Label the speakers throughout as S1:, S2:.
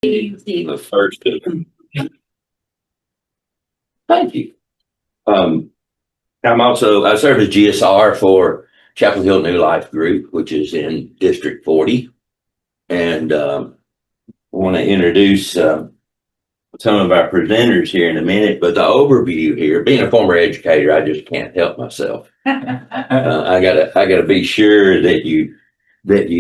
S1: The first of Thank you. Um, I serve as GSR for Chapel Hill New Life Group, which is in District 40. And I want to introduce some of our presenters here in a minute, but the overview here, being a former educator, I just can't help myself. I gotta be sure that you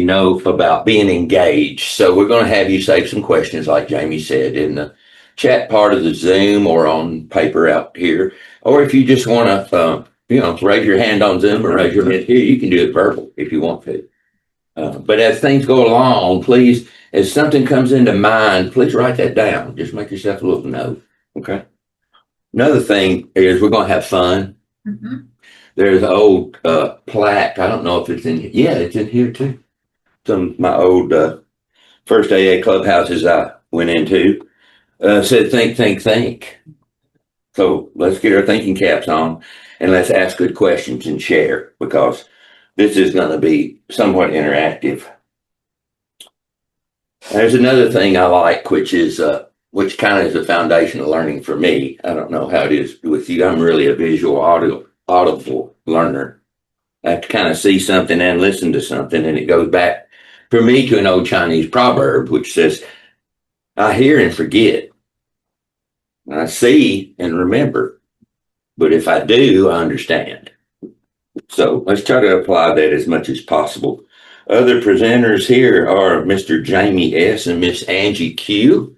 S1: know about being engaged. So we're going to have you save some questions, like Jamie said, in the chat part of the Zoom or on paper out here. Or if you just want to, raise your hand on Zoom or raise your hand here, you can do it verbal if you want to. But as things go along, please, as something comes into mind, please write that down. Just make yourself a little note. Okay. Another thing is we're going to have fun. Mm-hmm. There's an old plaque. I don't know if it's in here. Yeah, it's in here too. Some of my old first AA clubhouses I went into said think, think, think. So let's get our thinking caps on and let's ask good questions and share, because this is going to be somewhat interactive. There's another thing I like, which kind of is a foundation of learning for me. I don't know how it is with you. I'm really a visual audible learner. I have to kind of see something and listen to something, and it goes back for me to an old Chinese proverb which says, I hear and forget. I see and remember, but if I do, I understand. So let's try to apply that as much as possible. Other presenters here are Mr. Jamie S. and Miss Angie Q.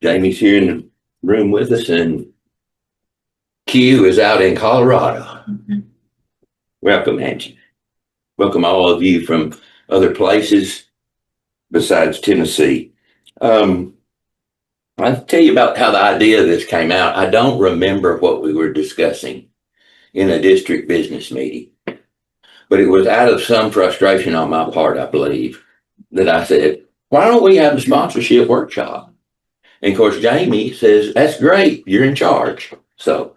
S1: Jamie's here in the room with us, and Q is out in Colorado. Mm-hmm. Welcome, Angie. Welcome all of you from other places besides Tennessee. I'll tell you about how the idea of this came out. I don't remember what we were discussing in a district business meeting, but it was out of some frustration on my part, I believe, that I said, why don't we have a sponsorship workshop? And of course, Jamie says, that's great, you're in charge. So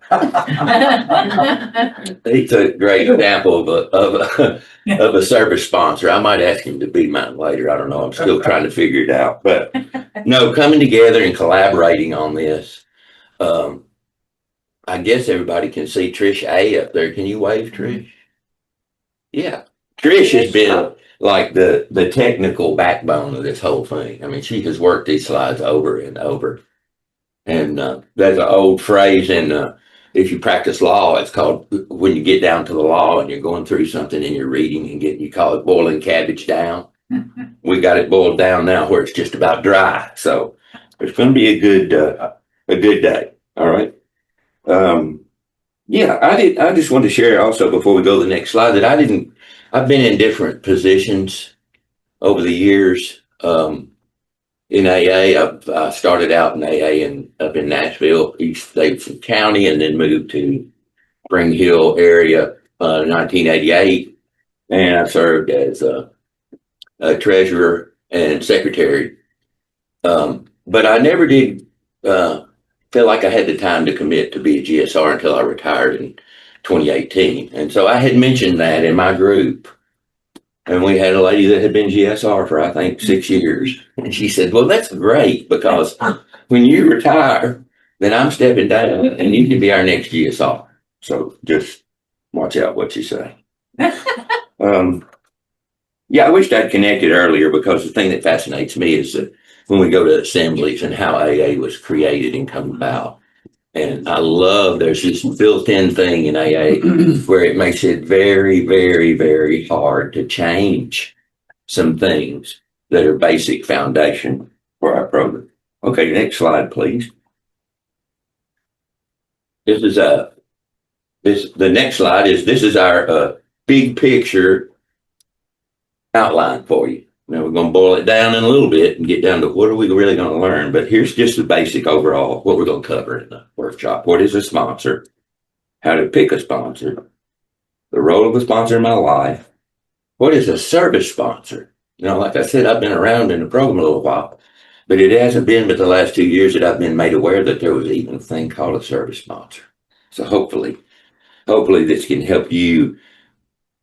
S1: it's a great example of a service sponsor. I might ask him to be mine later. I don't know. I'm still trying to figure it out. But no, coming together and collaborating on this. I guess everybody can see Trish A up there. Can you wave, Trish? Yeah. Trish has been like the technical backbone of this whole thing. I mean, she has worked these slides over and over. And there's an old phrase if you practice law, it's called, when you get down to the law and you're going through something and you're reading and you call it boiling cabbage down. We got it boiled down now where it's just about dry. So it's going to be a good day. All right. I just wanted to share also before we go to the next slide that I've been in different positions over the years. In AA, I started out in AA up in Nashville, East Davidson County, and then moved to Spring Hill area in 1988. And I served as a treasurer and secretary. But I never did feel like I had the time to commit to be a GSR until I retired in 2018. And so I had mentioned that in my group. And we had a lady that had been GSR for, I think, 6 years. And she said, well, that's great, because when you retire, then I'm stepping down and you can be our next GSR. So just watch out what you say. I wished I'd connected earlier, because the thing that fascinates me is that when we go to assemblies and how AA was created and come about. And I love there's this built-in thing in AA where it makes it very, very, very hard to change some things that are basic foundation for our program. Okay, next slide, please. The next slide is our big picture outline for you. Now we're going to boil it down in a little bit and get down to what are we really going to learn. But here's just the basic overall, what we're going to cover in the workshop. What is a sponsor? How to pick a sponsor? The role of a sponsor in my life. What is a service sponsor? Like I said, I've been around in the program a little while, but it hasn't been but the last 2 years that I've been made aware that there was even a thing called a service sponsor. So hopefully this can help you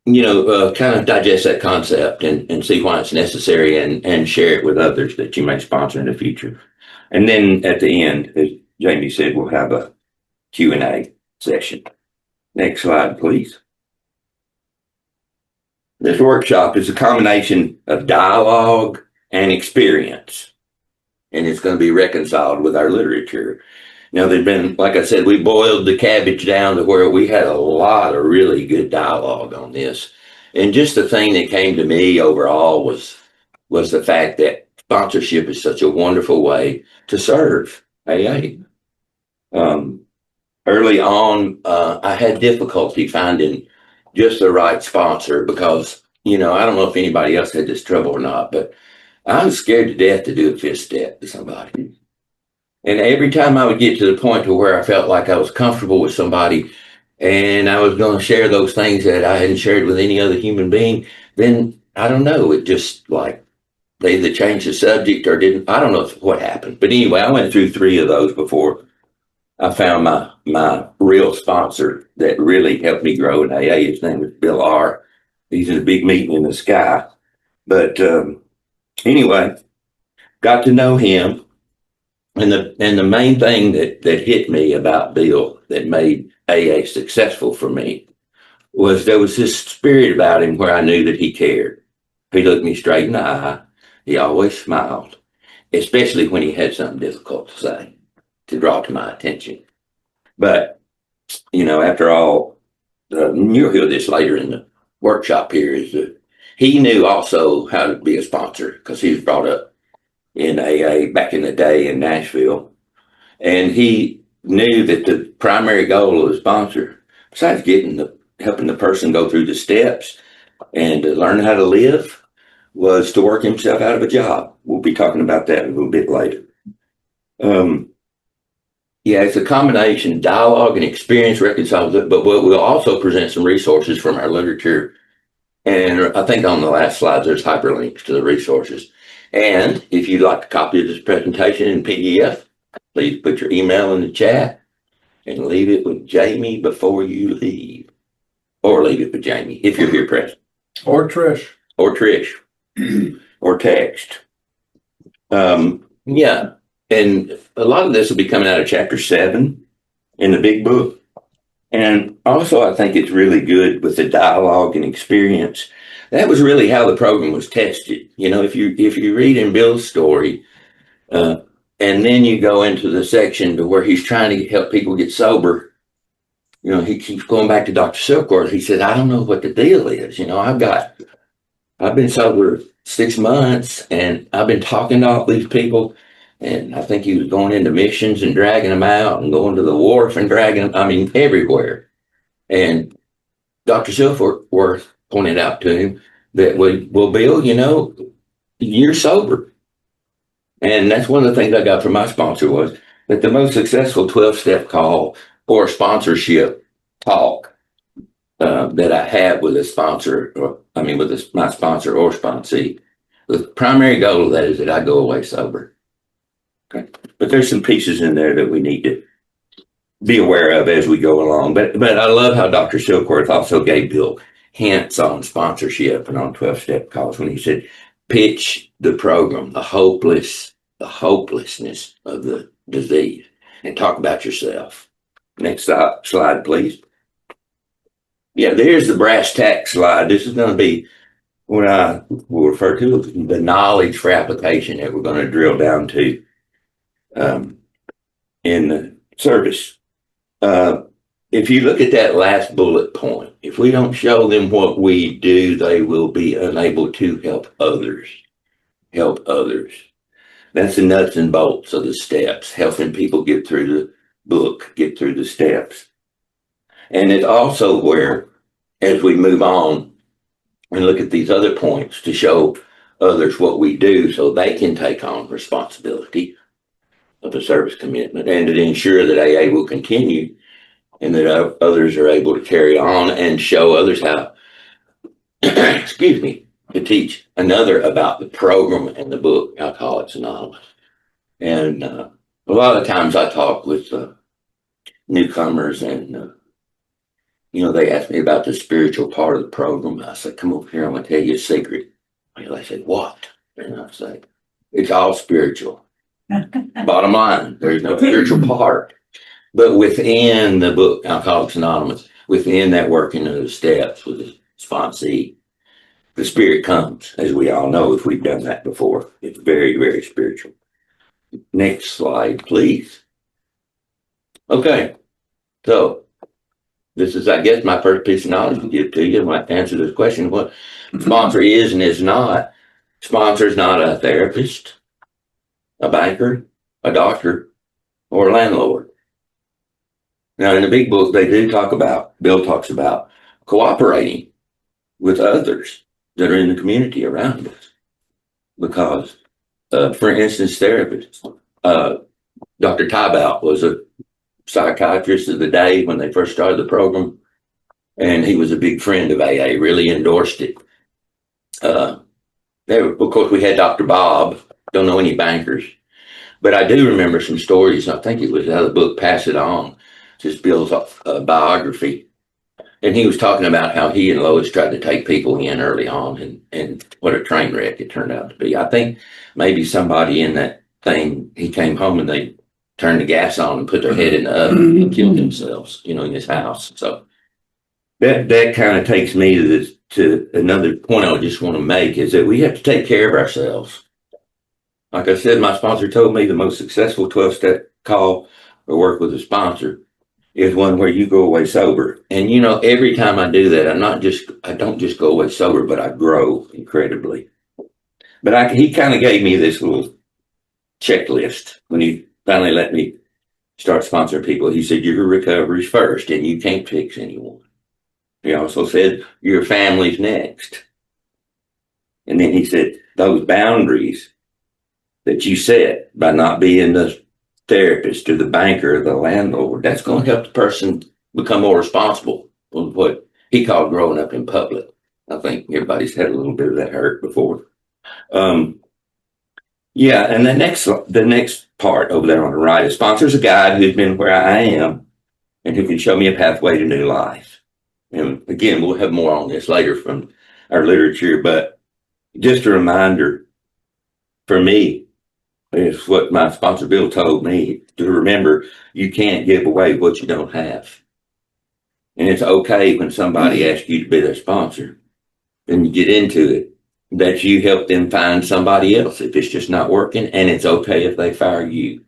S1: kind of digest that concept and see why it's necessary and share it with others that you may sponsor in the future. And then at the end, as Jamie said, we'll have a Q&A session. Next slide, please. This workshop is a combination of dialogue and experience, and it's going to be reconciled with our literature. Now, there's been, like I said, we boiled the cabbage down to where we had a lot of really good dialogue on this. And just the thing that came to me overall was the fact that sponsorship is such a wonderful way to serve AA. Early on, I had difficulty finding just the right sponsor because, I don't know if anybody else had this trouble or not, but I was scared to death to do a fifth step to somebody. And every time I would get to the point to where I felt like I was comfortable with somebody and I was going to share those things that I hadn't shared with any other human being, then I don't know, it just like they either changed the subject or didn't. I don't know what happened. But anyway, I went through 3 of those before I found my real sponsor that really helped me grow in AA. His name is Bill R. He's in a big meeting in the sky. But anyway, got to know him. And the main thing that hit me about Bill that made AA successful for me was there was this spirit about him where I knew that he cared. He looked me straight in the eye. He always smiled, especially when he had something difficult to say, to draw to my attention. But, after all, you'll hear this later in the workshop here, is that he knew also how to be a sponsor because he was brought up in AA back in the day in Nashville. And he knew that the primary goal of a sponsor, besides helping the person go through the steps and to learn how to live, was to work himself out of a job. We'll be talking about that a little bit later. It's a combination dialogue and experience reconciled, but we'll also present some resources from our literature. And I think on the last slide, there's hyperlinks to the resources. And if you'd like a copy of this presentation in PDF, please put your email in the chat and leave it with Jamie before you leave. Or leave it with Jamie if you're here present.
S2: Or Trish.
S1: Or Trish. Or text. And a lot of this will be coming out of chapter 7 in the big book. And also, I think it's really good with the dialogue and experience. That was really how the program was tested. If you read in Bill's story, and then you go into the section to where he's trying to help people get sober, he keeps going back to Dr. Silkworth. He said, I don't know what the deal is. I've been sober 6 months and I've been talking to all these people. And I think he was going into missions and dragging them out and going to the wharf and dragging them, everywhere. And Dr. Silkworth pointed out to him that, well, Bill, you're sober. And that's one of the things I got from my sponsor was that the most successful 12-step call or sponsorship talk that I had with a sponsor, my sponsor or sponsee, the primary goal of that is that I go away sober. Okay. But there's some pieces in there that we need to be aware of as we go along. But I love how Dr. Silkworth also gave Bill hints on sponsorship and on 12-step calls when he said, pitch the program, the hopelessness of the disease, and talk about yourself. Next slide, please. Yeah, there's the brass tacks slide. This is going to be what I will refer to as the knowledge for application that we're going to drill down to in the service. If you look at that last bullet point, if we don't show them what we do, they will be unable to help others. That's the nuts and bolts of the steps, helping people get through the book, get through the steps. And it's also where, as we move on and look at these other points, to show others what we do so they can take on responsibility of a service commitment and to ensure that AA will continue and that others are able to carry on and show others how, to teach another about the program and the book, Alcoholics Anonymous. And a lot of times I talk with newcomers and They asked me about the spiritual part of the program. I said, come over here, I'm going to tell you a secret. They said, what? And I said, it's all spiritual. Bottom line, there's no spiritual part. But within the book, Alcoholics Anonymous, within that working of the steps with the sponsee, the spirit comes, as we all know, if we've done that before. It's very, very spiritual. Next slide, please. Okay. So this is, I guess, my first piece of knowledge to give to you. I might answer this question: what sponsor is and is not. Sponsor is not a therapist, a banker, a doctor, or a landlord. Now, in the big book, Bill talks about cooperating with others that are in the community around us. Because, for instance, therapists, Dr. Tybalt was a psychiatrist of the day when they first started the program, and he was a big friend of AA, really endorsed it. Of course, we had Dr. Bob, don't know any bankers, but I do remember some stories. I think it was out of the book, Pass It On, just Bill's biography. And he was talking about how he and Lois tried to take people in early on, and what a train wreck it turned out to be. I think maybe somebody in that thing, he came home and they turned the gas on and put their head in the oven and killed themselves, in his house. So that kind of takes me to another point I just want to make, is that we have to take care of ourselves. Like I said, my sponsor told me the most successful 12-step call or work with a sponsor is one where you go away sober. And every time I do that, I don't just go away sober, but I grow incredibly. But he kind of gave me this little checklist when he finally let me start sponsoring people. He said, your recovery's first, and you can't fix anyone. He also said, your family's next. And then he said, those boundaries that you set by not being the therapist or the banker or the landlord, that's going to help the person become more responsible with what he called growing up in public. I think everybody's had a little bit of that hurt before. Yeah, and the next part over there on the right, a sponsor's a guide who's been where I am and who can show me a pathway to new life. And again, we'll have more on this later from our literature, but just a reminder for me, is what my sponsor Bill told me, to remember you can't give away what you don't have. And it's okay when somebody asks you to be their sponsor and you get into it, that you help them find somebody else if it's just not working, and it's okay if they fire you.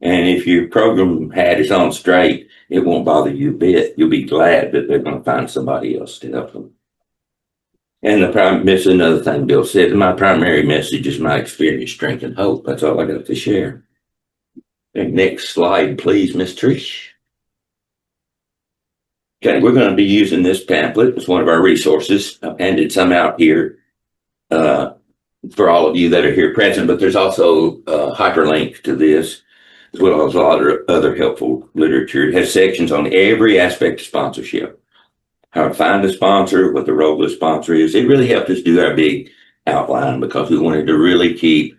S1: And if your program hat is on straight, it won't bother you a bit. You'll be glad that they're going to find somebody else to help them. And this is another thing Bill said, my primary message is my experience, strength, and hope. That's all I got to share. And next slide, please, Miss Trish. Okay, we're going to be using this pamphlet as one of our resources. I've handed some out here for all of you that are here present, but there's also a hyperlink to this, as well as a lot of other helpful literature. It has sections on every aspect of sponsorship. How to find a sponsor, what the role of the sponsor is. It really helped us do our big outline because we wanted to really keep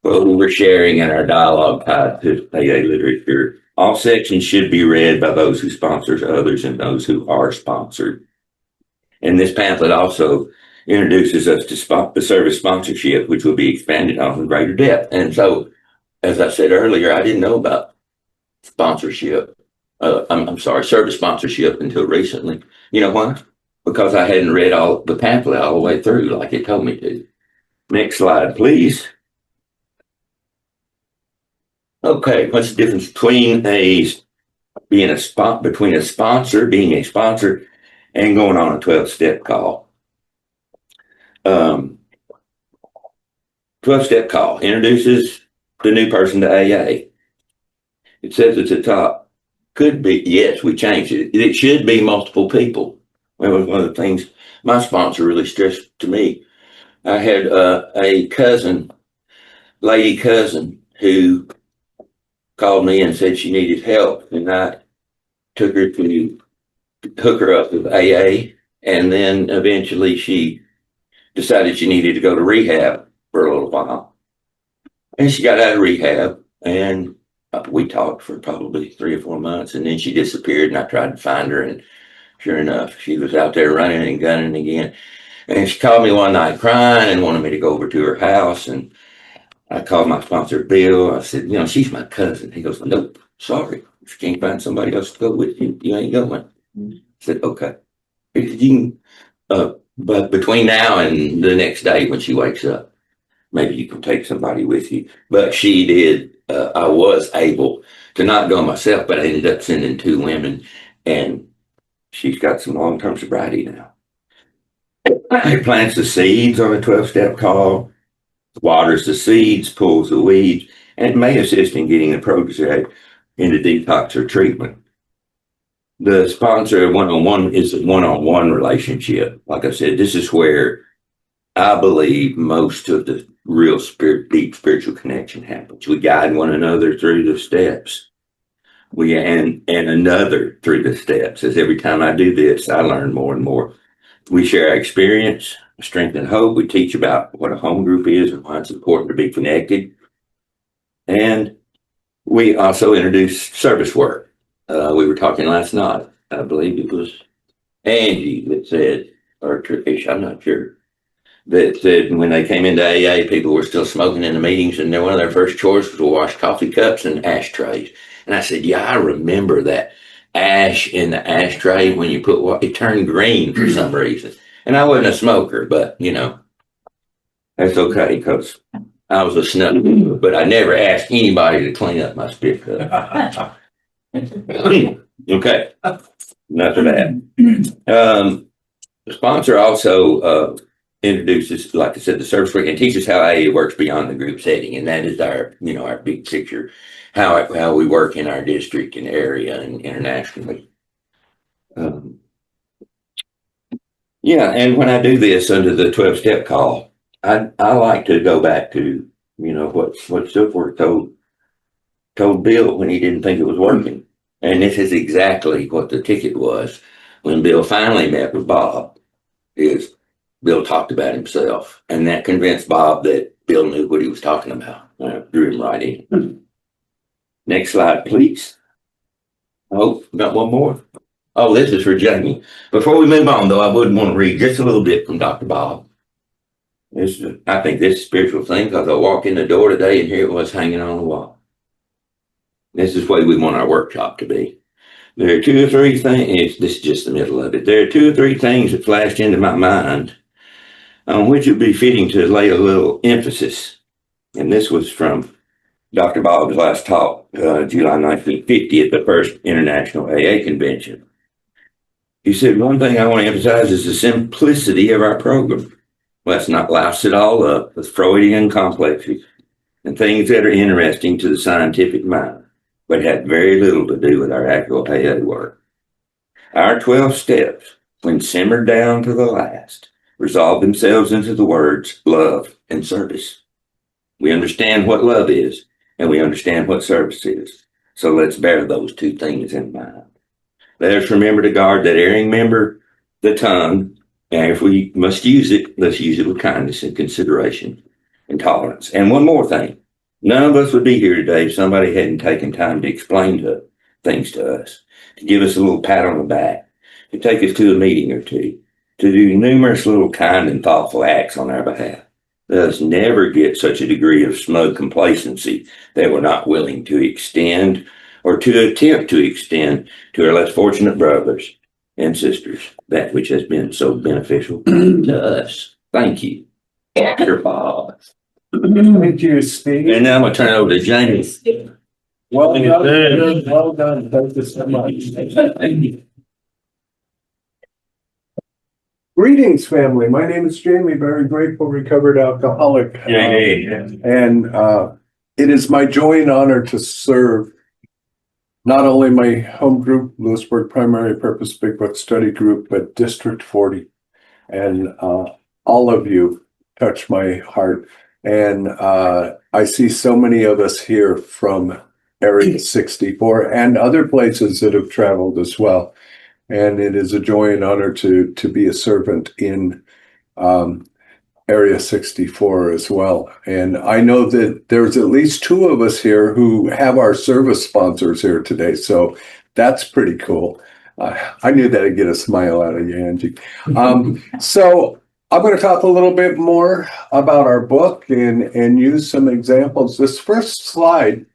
S1: what we were sharing in our dialogue tied to AA literature. All sections should be read by those who sponsor others and those who are sponsored. And this pamphlet also introduces us to the service sponsorship, which will be expanded on in greater depth. And so, as I said earlier, I didn't know about sponsorship. Service sponsorship until recently. You know why? Because I hadn't read all the pamphlet all the way through like it told me to. Next slide, please. Okay, what's the difference between being a sponsor and going on a 12-step call? 12-step call introduces the new person to AA. It says at the top, could be, yes, we changed it. It should be multiple people. That was one of the things my sponsor really stressed to me. I had a lady cousin, who called me and said she needed help, and I took her to hook her up with AA, and then eventually she decided she needed to go to rehab for a little while. And she got out of rehab, and we talked for probably 3 or 4 months, and then she disappeared, and I tried to find her and sure enough, she was out there running and gunning again. And she called me one night crying and wanted me to go over to her house. And I called my sponsor, Bill. I said, she's my cousin. He goes, nope, sorry. If you can't find somebody else to go with you, you ain't going. I said, okay. You can, but between now and the next day when she wakes up, maybe you can take somebody with you. But she did. I was able to not go myself, but I ended up sending 2 women, and she's got some long-term sobriety now. It plants the seeds on a 12-step call, waters the seeds, pulls the weeds, and it may assist in getting the protege into detox or treatment. The sponsor one-on-one is a one-on-one relationship. Like I said, this is where I believe most of the real deep spiritual connection happens. We guide one another through the steps. And another through the steps. As every time I do this, I learn more and more. We share our experience, strength and hope. We teach about what a home group is and why it's important to be connected. And we also introduce service work. We were talking last night. I believe it was Angie that said, or Trish, I'm not sure, that said when they came into AA, people were still smoking in the meetings, and one of their first chores was to wash coffee cups and ashtrays. And I said, yeah, I remember that ash in the ashtray when you put what it turned green for some reason. And I wasn't a smoker, but that's okay because I was a snuff, but I never asked anybody to clean up my spit cup. Okay, enough of that. The sponsor also introduces, like I said, the service work and teaches how AA works beyond the group setting, and that is our big picture, how we work in our district and area and internationally. And when I do this under the 12-step call, I like to go back to what Silkworth told Bill when he didn't think it was working, and this is exactly what the ticket was when Bill finally met with Bob. Is Bill talked about himself, and that convinced Bob that Bill knew what he was talking about. Drew him right in. Next slide, please. Oh, got one more. Oh, this is for Jamie. Before we move on, though, I would want to read just a little bit from Dr. Bob. I think this is a spiritual thing because I walked in the door today and here it was hanging on the wall. This is the way we want our workshop to be. There are 2 or 3 things. This is just the middle of it. There are 2 or 3 things that flashed into my mind on which it would be fitting to lay a little emphasis. And this was from Dr. Bob's last talk, July 1950 at the first International AA Convention. He said, one thing I want to emphasize is the simplicity of our program. Let's not louse it all up with Freudian complexes and things that are interesting to the scientific mind, but have very little to do with our actual AA work. Our 12 steps, when simmered down to the last, resolve themselves into the words love and service. We understand what love is, and we understand what service is. So let's bear those 2 things in mind. Let us remember to guard that erring member, the tongue, and if we must use it, let's use it with kindness and consideration and tolerance. And one more thing. None of us would be here today if somebody hadn't taken time to explain things to us, to give us a little pat on the back, to take us to a meeting or 2, to do numerous little kind and thoughtful acts on our behalf. Let us never get such a degree of smug complacency that we're not willing to extend or to attempt to extend to our less fortunate brothers and sisters that which has been so beneficial to us. Thank you, Dr. Bob.
S2: Thank you, Steve.
S1: And now I'm going to turn it over to James.
S2: Well done. Well done. Thank you so much. Greetings, family. My name is Jamie, very grateful recovered alcoholic. And it is my joy and honor to serve not only my home group, Lewisburg Primary Purpose Big Book Study Group, but District 40. And all of you touch my heart. And I see so many of us here from Area 64 and other places that have traveled as well. And it is a joy and honor to be a servant in Area 64 as well. And I know that there's at least 2 of us here who have our service sponsors here today. So that's pretty cool. I knew that'd get a smile out of you, Angie. So I'm going to talk a little bit more about our book and use some examples. This first slide,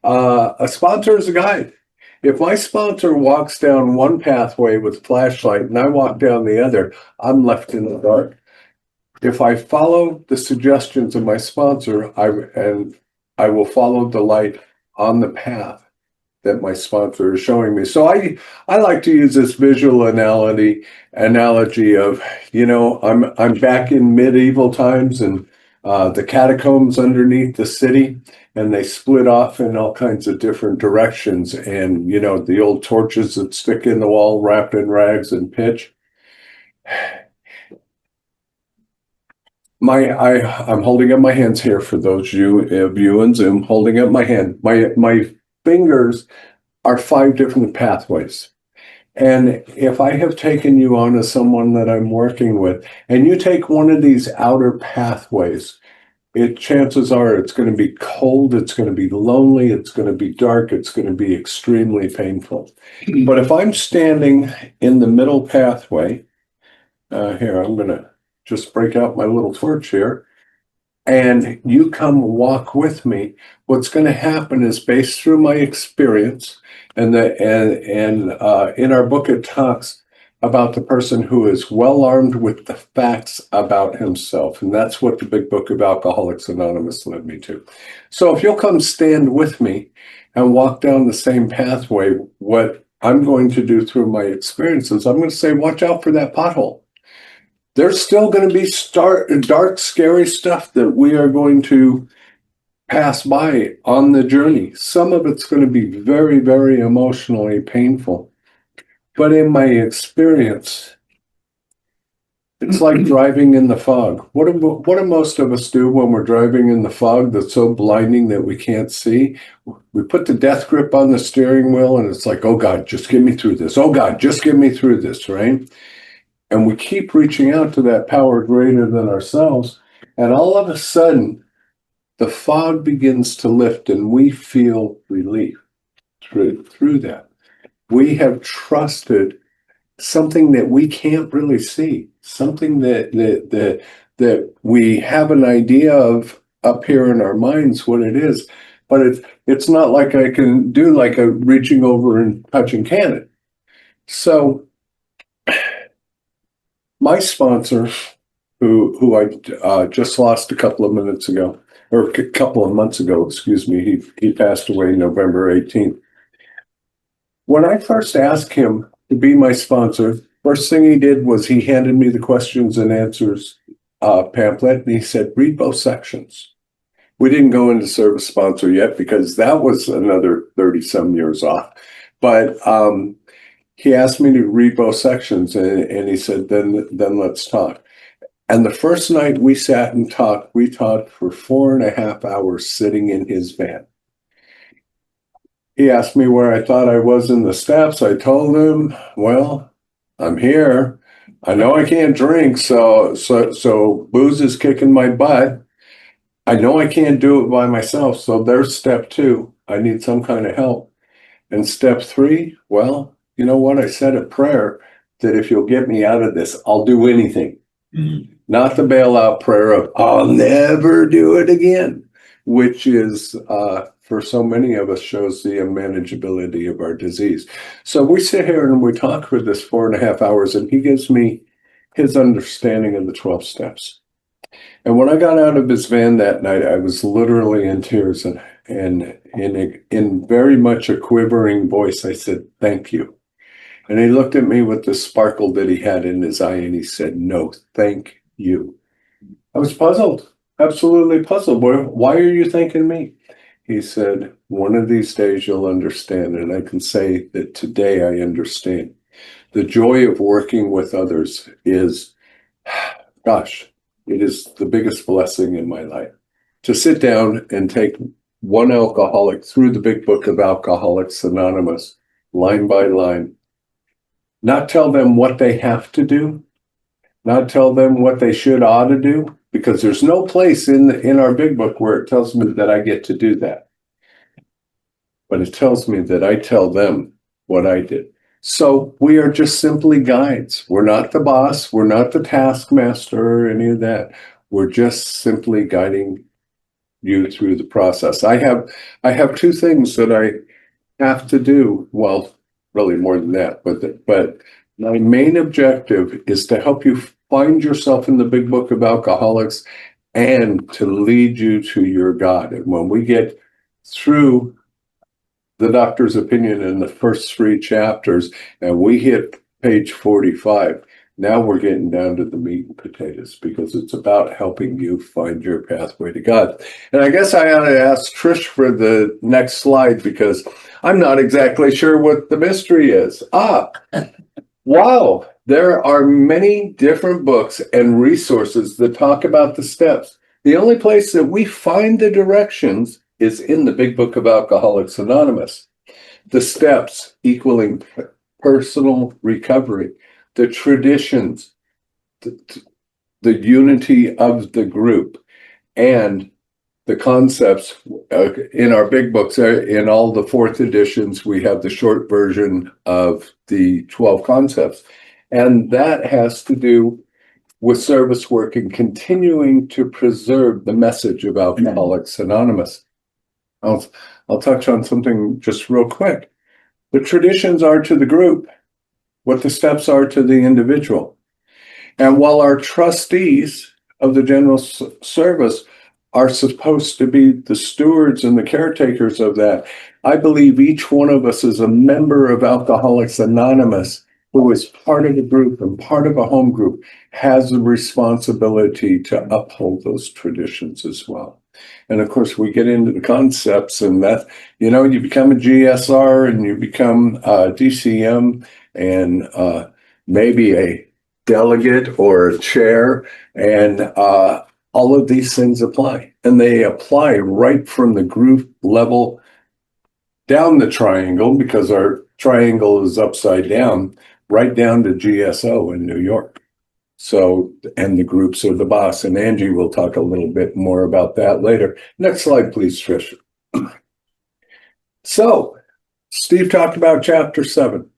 S2: a sponsor is a guide. If my sponsor walks down one pathway with flashlight and I walk down the other, I'm left in the dark. If I follow the suggestions of my sponsor, I will follow the light on the path that my sponsor is showing me. So I like to use this visual analogy of, I'm back in medieval times and the catacombs underneath the city, and they split off in all kinds of different directions. And, the old torches that stick in the wall wrapped in rags and pitch. I'm holding up my hands here for those of you in Zoom, holding up my hand. My fingers are 5 different pathways. And if I have taken you on as someone that I'm working with, and you take one of these outer pathways, chances are it's going to be cold, it's going to be lonely, it's going to be dark, it's going to be extremely painful. But if I'm standing in the middle pathway, here, I'm going to just break out my little torch here, and you come walk with me, what's going to happen is, based through my experience, and in our book it talks about the person who is well armed with the facts about himself, and that's what the big book of Alcoholics Anonymous led me to. So if you'll come stand with me and walk down the same pathway, what I'm going to do through my experiences, I'm going to say, watch out for that pothole. There's still going to be dark, scary stuff that we are going to pass by on the journey. Some of it's going to be very, very emotionally painful. But in my experience, it's like driving in the fog. What do most of us do when we're driving in the fog that's so blinding that we can't see? We put the death grip on the steering wheel, and it's like, oh God, just get me through this. Oh God, just get me through this, right? And we keep reaching out to that power greater than ourselves. And all of a sudden, the fog begins to lift and we feel relief through that. We have trusted something that we can't really see, something that we have an idea of up here in our minds what it is, but it's not like I can do like a reaching over and touching cannon. So my sponsor, who I just lost a couple of months ago, excuse me, he passed away November 18th. When I first asked him to be my sponsor, first thing he did was he handed me the questions and answers pamphlet, and he said, read both sections. We didn't go into service sponsor yet because that was another 30-some years off. But he asked me to read both sections, and he said, then let's talk. And the first night we sat and talked, we talked for 4.5 hours sitting in his van. He asked me where I thought I was in the steps. I told him, well, I'm here. I know I can't drink, so booze is kicking my butt. I know I can't do it by myself, so there's step 2. I need some kind of help. And step 3, well, you know what? I said a prayer that if you'll get me out of this, I'll do anything. Mm-hmm. Not the bailout prayer of, I'll never do it again, which is, for so many of us, shows the unmanageability of our disease. So we sit here and we talk for this 4.5 hours, and he gives me his understanding of the 12 steps. And when I got out of his van that night, I was literally in tears, and in very much a quivering voice, I said, thank you. And he looked at me with the sparkle that he had in his eye, and he said, no, thank you. I was puzzled, absolutely puzzled. Why are you thanking me? He said, one of these days you'll understand. And I can say that today I understand. The joy of working with others is, gosh, it is the biggest blessing in my life. To sit down and take one alcoholic through the big book of Alcoholics Anonymous, line by line, not tell them what they have to do, not tell them what they ought to do, because there's no place in our big book where it tells me that I get to do that. But it tells me that I tell them what I did. So we are just simply guides. We're not the boss. We're not the taskmaster or any of that. We're just simply guiding you through the process. I have two things that I have to do. Well, really more than that, but my main objective is to help you find yourself in the big book of alcoholics and to lead you to your God. And when we get through the doctor's opinion in the first 3 chapters and we hit page 45, now we're getting down to the meat and potatoes, because it's about helping you find your pathway to God. And I guess I ought to ask Trish for the next slide, because I'm not exactly sure what the mystery is. Wow, there are many different books and resources that talk about the steps. The only place that we find the directions is in the Big Book of Alcoholics Anonymous. The steps equaling personal recovery, the traditions, the unity of the group, and the concepts in our big books. In all the 4th editions, we have the short version of the 12 concepts. And that has to do with service work and continuing to preserve the message of Alcoholics Anonymous. I'll touch on something just real quick. The traditions are to the group what the steps are to the individual. And while our trustees of the general service are supposed to be the stewards and the caretakers of that, I believe each one of us is a member of Alcoholics Anonymous who is part of the group and part of a home group, has a responsibility to uphold those traditions as well. And of course, we get into the concepts, and that, you become a GSR and you become a DCM and maybe a delegate or a chair, and all of these things apply. And they apply right from the group level down the triangle, because our triangle is upside down, right down to GSO in New York. So, and the groups are the boss, and Angie will talk a little bit more about that later. Next slide, please, Trish. So, Steve talked about chapter 7.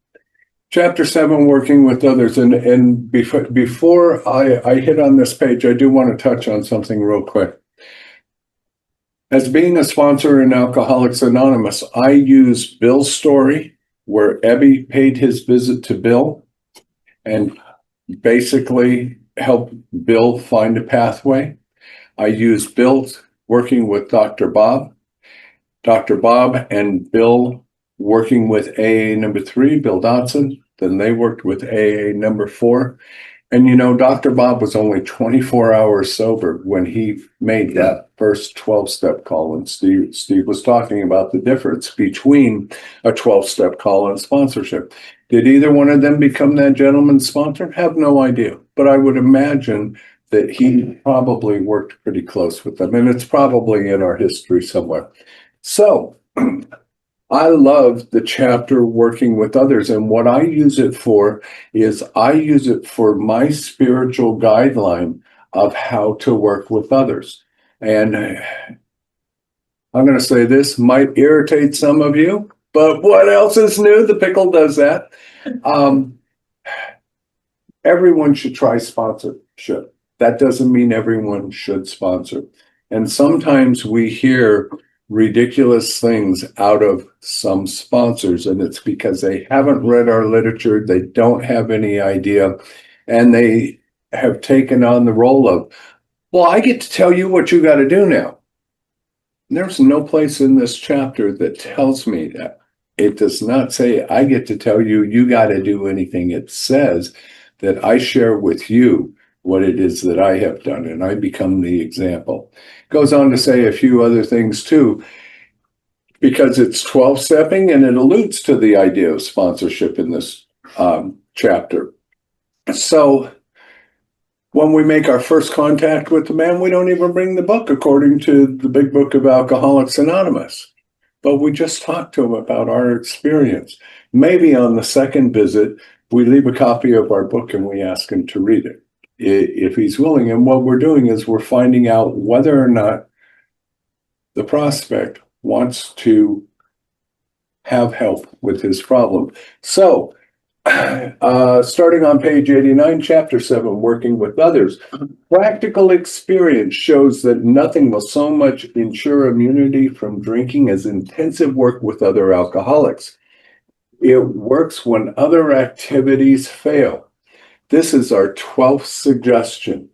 S2: Chapter 7, working with others. And before I hit on this page, I do want to touch on something real quick. As being a sponsor in Alcoholics Anonymous, I use Bill's story, where Ebby paid his visit to Bill and basically helped Bill find a pathway. I use Bill working with Dr. Bob and Bill working with AA number 3, Bill Dotson. Then they worked with AA number 4. And Dr. Bob was only 24 hours sober when he made that first 12-step call. And Steve was talking about the difference between a 12-step call and sponsorship. Did either one of them become that gentleman's sponsor? Have no idea. But I would imagine that he probably worked pretty close with them. And it's probably in our history somewhere. So I love the chapter working with others. And what I use it for is I use it for my spiritual guideline of how to work with others. And I'm going to say this might irritate some of you, but what else is new? The pickle does that. Everyone should try sponsorship. That doesn't mean everyone should sponsor. And sometimes we hear ridiculous things out of some sponsors, and it's because they haven't read our literature, they don't have any idea, and they have taken on the role of, well, I get to tell you what you got to do now. There's no place in this chapter that tells me that. It does not say I get to tell you you got to do anything. It says that I share with you what it is that I have done, and I become the example. Goes on to say a few other things too, because it's 12-stepping, and it alludes to the idea of sponsorship in this chapter. So when we make our first contact with the man, we don't even bring the book according to the Big Book of Alcoholics Anonymous, but we just talk to him about our experience. Maybe on the second visit, we leave a copy of our book and we ask him to read it, if he's willing. And what we're doing is we're finding out whether or not the prospect wants to have help with his problem. So Starting on page 89, chapter 7, working with others. Practical experience shows that nothing will so much ensure immunity from drinking as intensive work with other alcoholics. It works when other activities fail. This is our 12th suggestion.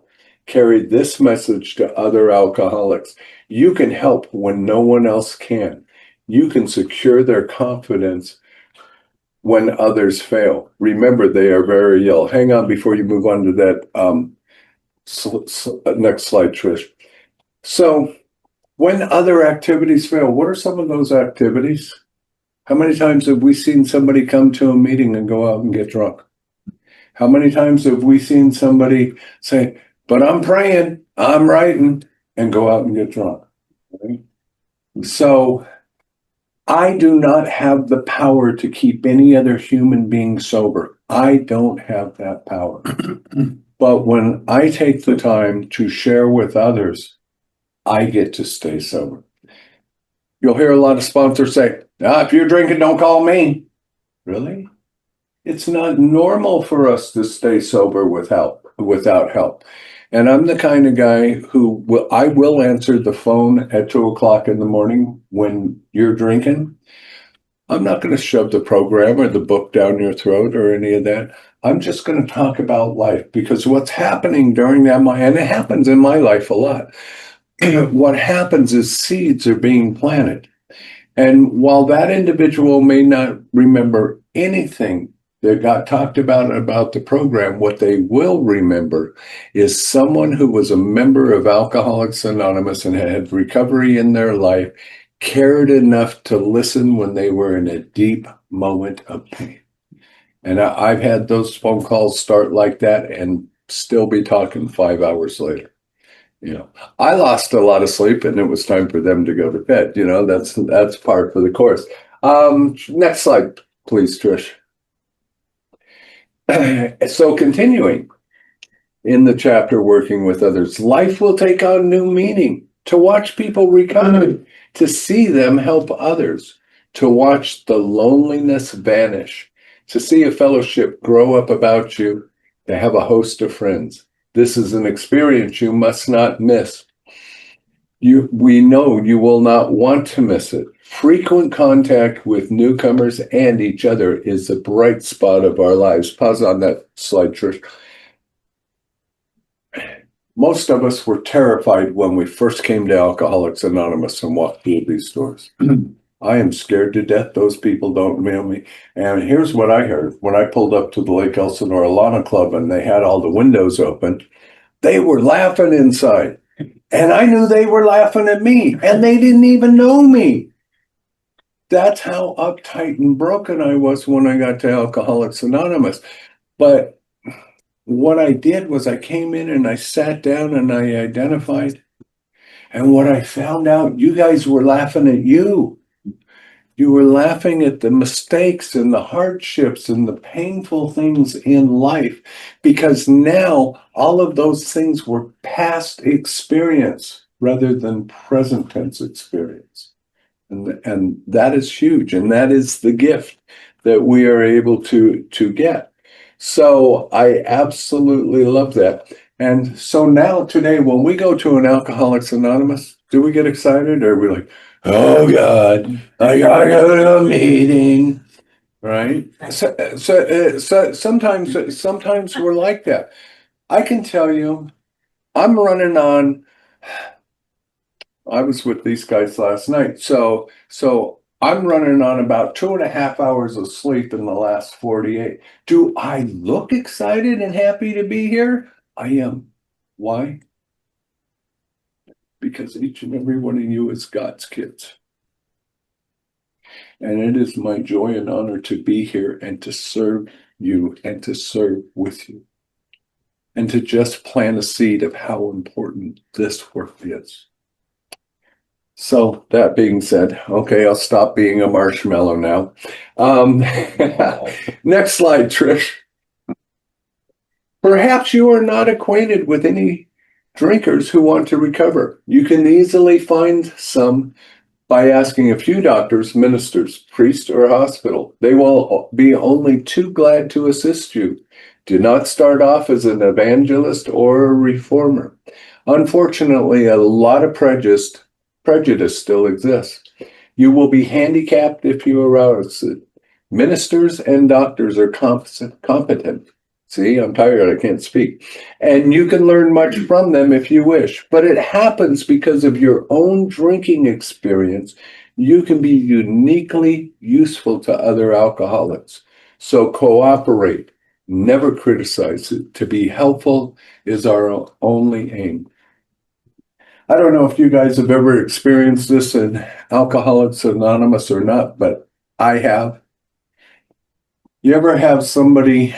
S2: Carry this message to other alcoholics. You can help when no one else can. You can secure their confidence when others fail. Remember, they are very ill. Hang on before you move on to that next slide, Trish. So when other activities fail, what are some of those activities? How many times have we seen somebody come to a meeting and go out and get drunk? How many times have we seen somebody say, but I'm praying, I'm writing, and go out and get drunk? Right? So I do not have the power to keep any other human being sober. I don't have that power. But when I take the time to share with others, I get to stay sober. You'll hear a lot of sponsors say, if you're drinking, don't call me. Really? It's not normal for us to stay sober without help. And I'm the kind of guy who I will answer the phone at 2:00 in the morning when you're drinking. I'm not going to shove the program or the book down your throat or any of that. I'm just going to talk about life, because what's happening during that, and it happens in my life a lot, what happens is seeds are being planted. And while that individual may not remember anything that got talked about the program, what they will remember is someone who was a member of Alcoholics Anonymous and had recovery in their life, cared enough to listen when they were in a deep moment of pain. And I've had those phone calls start like that and still be talking 5 hours later. I lost a lot of sleep and it was time for them to go to bed. That's part for the course. Next slide, please, Trish. So continuing in the chapter, working with others, life will take on new meaning. To watch people recover, to see them help others, to watch the loneliness vanish, to see a fellowship grow up about you, to have a host of friends. This is an experience you must not miss. We know you will not want to miss it. Frequent contact with newcomers and each other is a bright spot of our lives. Pause on that slide, Trish. Most of us were terrified when we first came to Alcoholics Anonymous and walked through these doors. I am scared to death those people don't know me. And here's what I heard. When I pulled up to the Lake Elsinore Alana Club and they had all the windows open, they were laughing inside. And I knew they were laughing at me, and they didn't even know me. That's how uptight and broken I was when I got to Alcoholics Anonymous. But what I did was I came in and I sat down and I identified. And what I found out, you guys were laughing at you. You were laughing at the mistakes and the hardships and the painful things in life, because now all of those things were past experience rather than present tense experience. And that is huge. And that is the gift that we are able to get. So I absolutely love that. And so now today, when we go to an Alcoholics Anonymous, do we get excited, or are we like, oh God, I gotta go to a meeting, right? So sometimes we're like that. I can tell you, I'm running on. I was with these guys last night, so I'm running on about 2.5 hours of sleep in the last 48. Do I look excited and happy to be here? I am. Why? Because each and every one of you is God's kids. And it is my joy and honor to be here and to serve you and to serve with you. And to just plant a seed of how important this work is. So that being said, okay, I'll stop being a marshmallow now. Next slide, Trish. Perhaps you are not acquainted with any drinkers who want to recover. You can easily find some by asking a few doctors, ministers, priest, or hospital. They will be only too glad to assist you. Do not start off as an evangelist or a reformer. Unfortunately, a lot of prejudice still exists. You will be handicapped if you arouse it. Ministers and doctors are competent. See, I'm tired, I can't speak. And you can learn much from them if you wish, but it happens because of your own drinking experience. You can be uniquely useful to other alcoholics. So cooperate, never criticize it. To be helpful is our only aim. I don't know if you guys have ever experienced this in Alcoholics Anonymous or not, but I have. You ever have somebody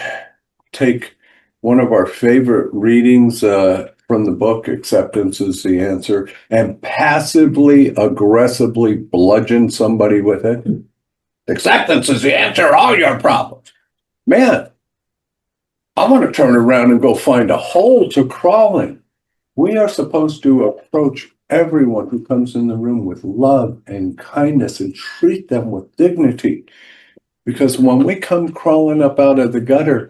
S2: take one of our favorite readings from the book, Acceptance is the Answer, and passively, aggressively bludgeon somebody with it? Acceptance is the answer to all your problems. Man, I want to turn around and go find a hole to crawl in. We are supposed to approach everyone who comes in the room with love and kindness and treat them with dignity. Because when we come crawling up out of the gutter,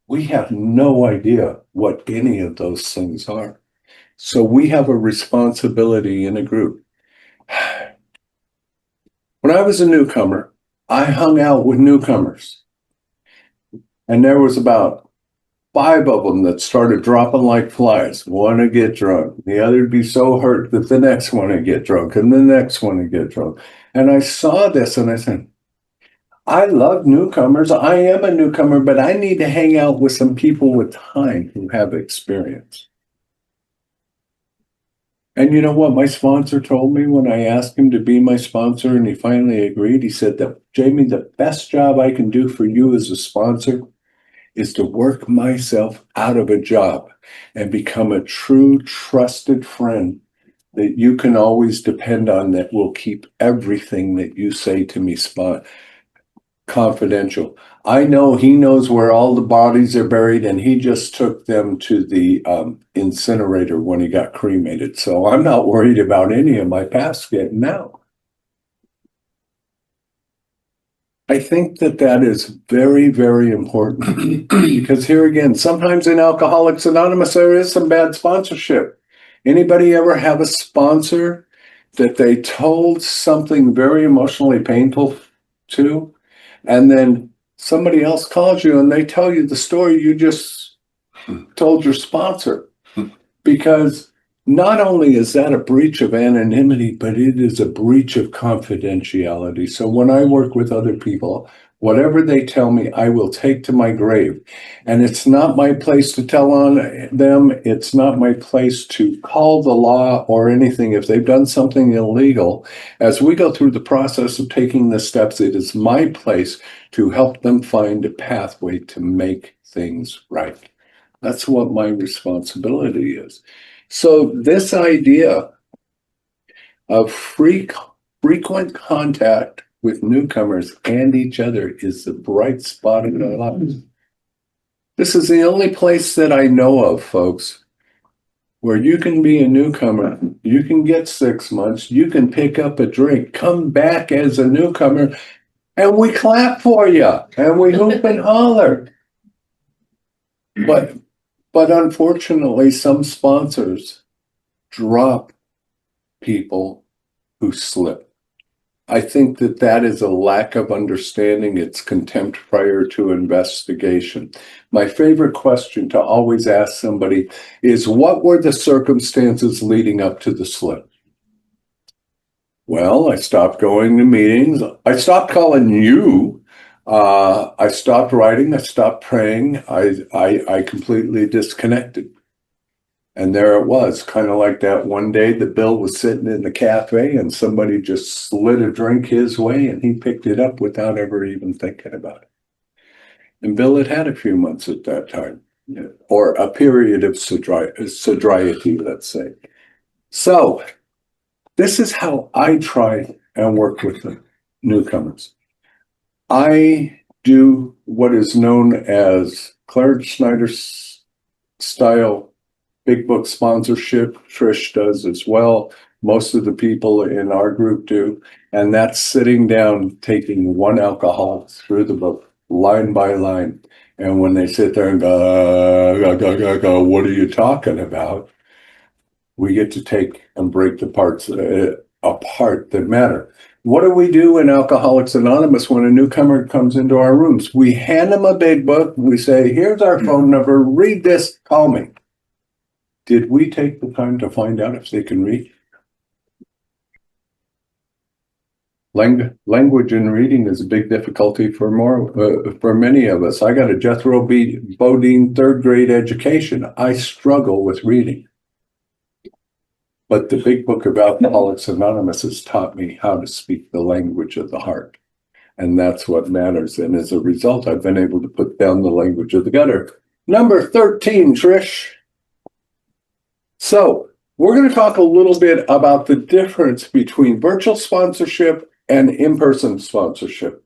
S2: we have no idea what any of those things are. So we have a responsibility in a group. When I was a newcomer, I hung out with newcomers. And there was about 5 of them that started dropping like flies. One would get drunk. The other would be so hurt that the next one would get drunk and the next one would get drunk. And I saw this and I said, I love newcomers. I am a newcomer, but I need to hang out with some people with time who have experience. And you know what my sponsor told me when I asked him to be my sponsor and he finally agreed? He said that, Jamie, the best job I can do for you as a sponsor is to work myself out of a job and become a true trusted friend that you can always depend on, that will keep everything that you say to me confidential. I know he knows where all the bodies are buried and he just took them to the incinerator when he got cremated. So I'm not worried about any of my past getting out. I think that is very, very important because here again, sometimes in Alcoholics Anonymous, there is some bad sponsorship. Anybody ever have a sponsor that they told something very emotionally painful to, and then somebody else calls you and they tell you the story you just told your sponsor? Because not only is that a breach of anonymity, but it is a breach of confidentiality. So when I work with other people, whatever they tell me, I will take to my grave. And it's not my place to tell on them. It's not my place to call the law or anything. If they've done something illegal, as we go through the process of taking the steps, it is my place to help them find a pathway to make things right. That's what my responsibility is. So this idea of frequent contact with newcomers and each other is the bright spot in our lives. This is the only place that I know of, folks, where you can be a newcomer, you can get 6 months, you can pick up a drink, come back as a newcomer, and we clap for you, and we hoop and holler. But unfortunately, some sponsors drop people who slip. I think that is a lack of understanding. It's contempt prior to investigation. My favorite question to always ask somebody is, what were the circumstances leading up to the slip? Well, I stopped going to meetings. I stopped calling you. I stopped writing. I stopped praying. I completely disconnected. And there it was, kind of like that one day the Bill was sitting in the cafe and somebody just slid a drink his way and he picked it up without ever even thinking about it. And Bill had had a few months at that time, or a period of sobriety, let's say. So this is how I try and work with the newcomers. I do what is known as Clarence Snyder style big book sponsorship. Trish does as well. Most of the people in our group do. And that's sitting down, taking one alcoholic through the book, line by line. And when they sit there and go, what are you talking about? We get to take and break the parts apart that matter. What do we do in Alcoholics Anonymous when a newcomer comes into our rooms? We hand them a big book. We say, here's our phone number. Read this. Call me. Did we take the time to find out if they can read? Language and reading is a big difficulty for many of us. I got a Jethro Bodine third grade education. I struggle with reading. But the big book of Alcoholics Anonymous has taught me how to speak the language of the heart. And that's what matters. And as a result, I've been able to put down the language of the gutter. Number 13, Trish. So we're going to talk a little bit about the difference between virtual sponsorship and in-person sponsorship.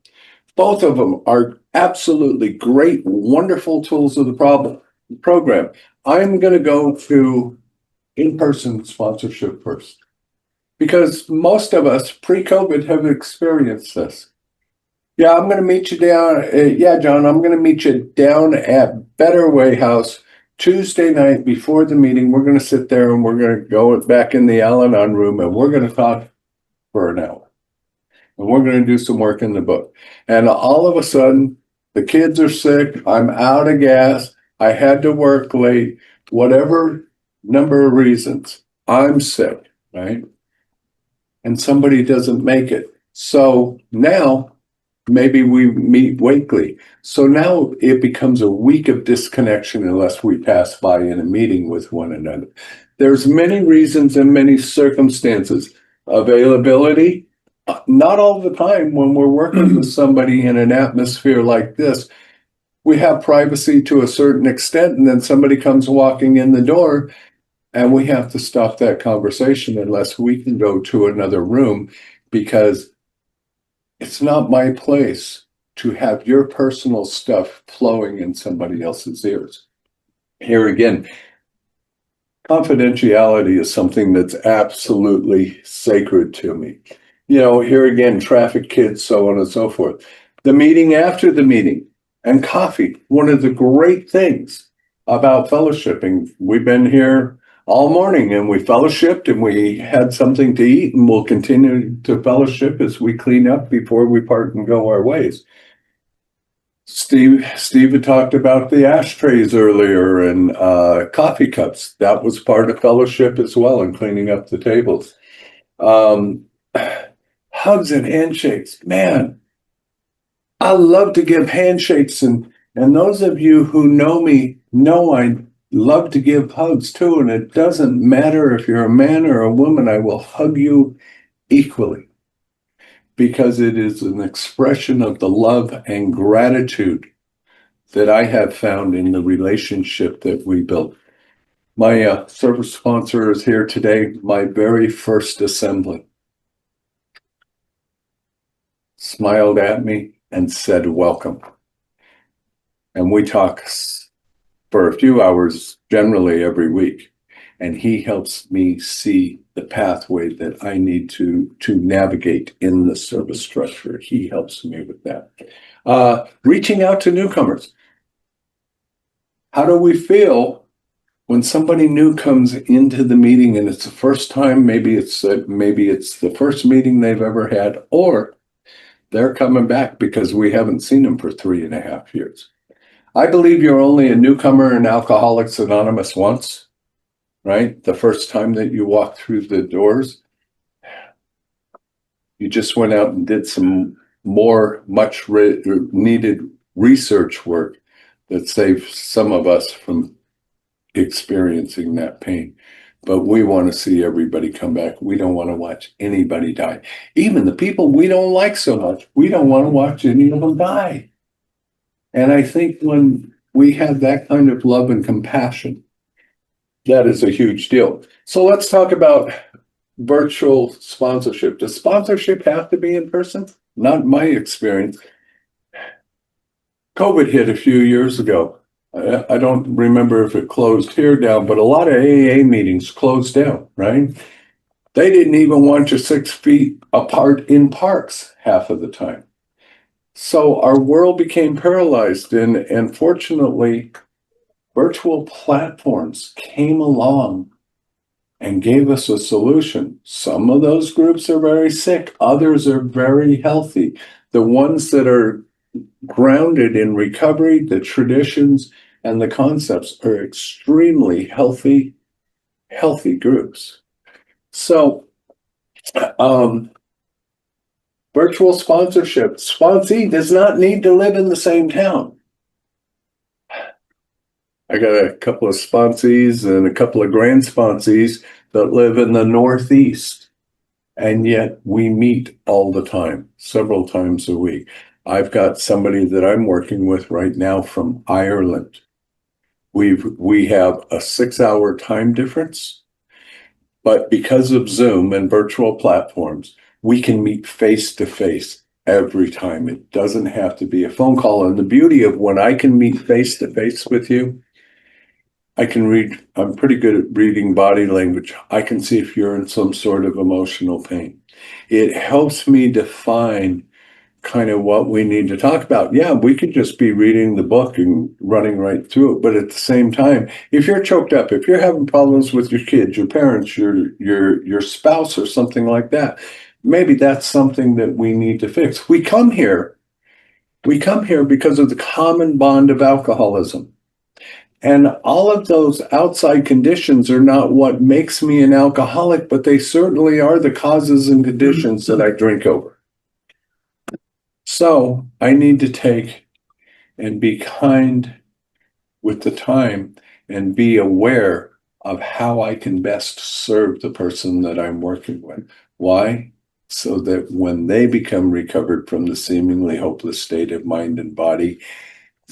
S2: Both of them are absolutely great, wonderful tools of the program. I'm going to go to in-person sponsorship first, because most of us pre-COVID have experienced this. Yeah, I'm going to meet you down. Yeah, John, I'm going to meet you down at Better Way House Tuesday night before the meeting. We're going to sit there and we're going to go back in the Al-Anon room and we're going to talk for an hour. And we're going to do some work in the book. And all of a sudden, the kids are sick. I'm out of gas. I had to work late. Whatever number of reasons, I'm sick, right? And somebody doesn't make it. So now maybe we meet weekly. So now it becomes a week of disconnection unless we pass by in a meeting with one another. There's many reasons and many circumstances. Availability, not all the time when we're working with somebody in an atmosphere like this. We have privacy to a certain extent, and then somebody comes walking in the door and we have to stop that conversation unless we can go to another room, because it's not my place to have your personal stuff flowing in somebody else's ears. Here again, confidentiality is something that's absolutely sacred to me. You know, here again, traffic kids, so on and so forth. The meeting after the meeting and coffee, one of the great things about fellowshipping. We've been here all morning and we fellowshipped and we had something to eat, and we'll continue to fellowship as we clean up before we part and go our ways. Steve had talked about the ashtrays earlier and coffee cups. That was part of fellowship as well, and cleaning up the tables. Hugs and handshakes. Man, I love to give handshakes, and those of you who know me know I love to give hugs too, and it doesn't matter if you're a man or a woman, I will hug you equally, because it is an expression of the love and gratitude that I have found in the relationship that we built. My service sponsor is here today, my very first assembly. Smiled at me and said, welcome. And we talk for a few hours, generally every week. And he helps me see the pathway that I need to navigate in the service structure. He helps me with that. Reaching out to newcomers. How do we feel when somebody new comes into the meeting and it's the first time? Maybe it's the first meeting they've ever had, or they're coming back because we haven't seen them for 3.5 years. I believe you're only a newcomer in Alcoholics Anonymous once, right? The first time that you walk through the doors, you just went out and did some much needed research work that saved some of us from experiencing that pain. But we want to see everybody come back. We don't want to watch anybody die. Even the people we don't like so much, we don't want to watch any of them die. And I think when we have that kind of love and compassion, that is a huge deal. So let's talk about virtual sponsorship. Does sponsorship have to be in person? Not my experience. COVID hit a few years ago. I don't remember if it closed here down, but a lot of AA meetings closed down, right? They didn't even want you 6 feet apart in parks half of the time. So our world became paralyzed, and fortunately, virtual platforms came along and gave us a solution. Some of those groups are very sick, others are very healthy. The ones that are grounded in recovery, the traditions, and the concepts are extremely healthy groups. So, virtual sponsorship. Sponsee does not need to live in the same town. I got a couple of sponsees and a couple of grand sponsees that live in the Northeast, and yet we meet all the time, several times a week. I've got somebody that I'm working with right now from Ireland. We have a 6-hour time difference, but because of Zoom and virtual platforms, we can meet face to face every time. It doesn't have to be a phone call. And the beauty of when I can meet face to face with you, I can read, I'm pretty good at reading body language. I can see if you're in some sort of emotional pain. It helps me define kind of what we need to talk about. Yeah, we could just be reading the book and running right through it. But at the same time, if you're choked up, if you're having problems with your kids, your parents, your spouse, or something like that, maybe that's something that we need to fix. We come here because of the common bond of alcoholism. And all of those outside conditions are not what makes me an alcoholic, but they certainly are the causes and conditions that I drink over. So I need to take and be kind with the time and be aware of how I can best serve the person that I'm working with. Why? So that when they become recovered from the seemingly hopeless state of mind and body,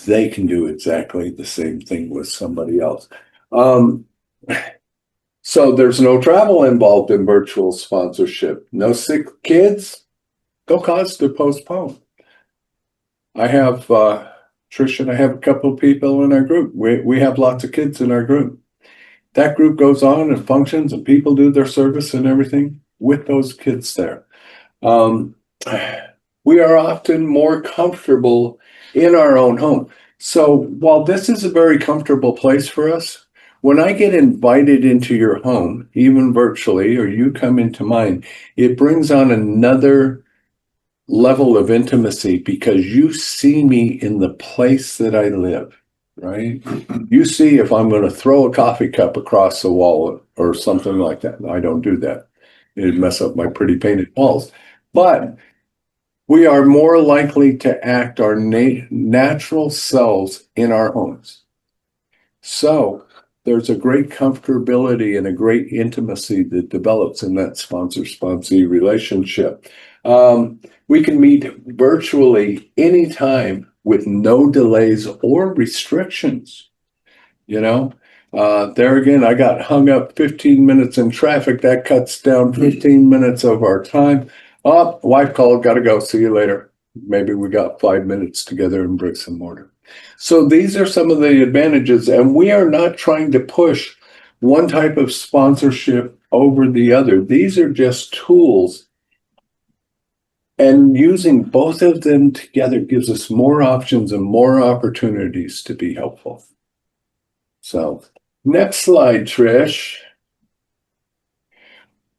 S2: they can do exactly the same thing with somebody else. So there's no travel involved in virtual sponsorship. No sick kids, no cause to postpone. I have, Trish and I have a couple of people in our group. We have lots of kids in our group. That group goes on and functions and people do their service and everything with those kids there. We are often more comfortable in our own home. So while this is a very comfortable place for us, when I get invited into your home, even virtually, or you come into mine, it brings on another level of intimacy because you see me in the place that I live, right? You see if I'm going to throw a coffee cup across the wall or something like that. I don't do that. It'd mess up my pretty painted walls. But we are more likely to act our natural selves in our homes. So there's a great comfortability and a great intimacy that develops in that sponsor-sponsee relationship. We can meet virtually anytime with no delays or restrictions. You know, there again, I got hung up 15 minutes in traffic. That cuts down 15 minutes of our time. Oh, wife called, got to go. See you later. Maybe we got 5 minutes together in bricks and mortar. So these are some of the advantages, and we are not trying to push one type of sponsorship over the other. These are just tools, and using both of them together gives us more options and more opportunities to be helpful. So next slide, Trish.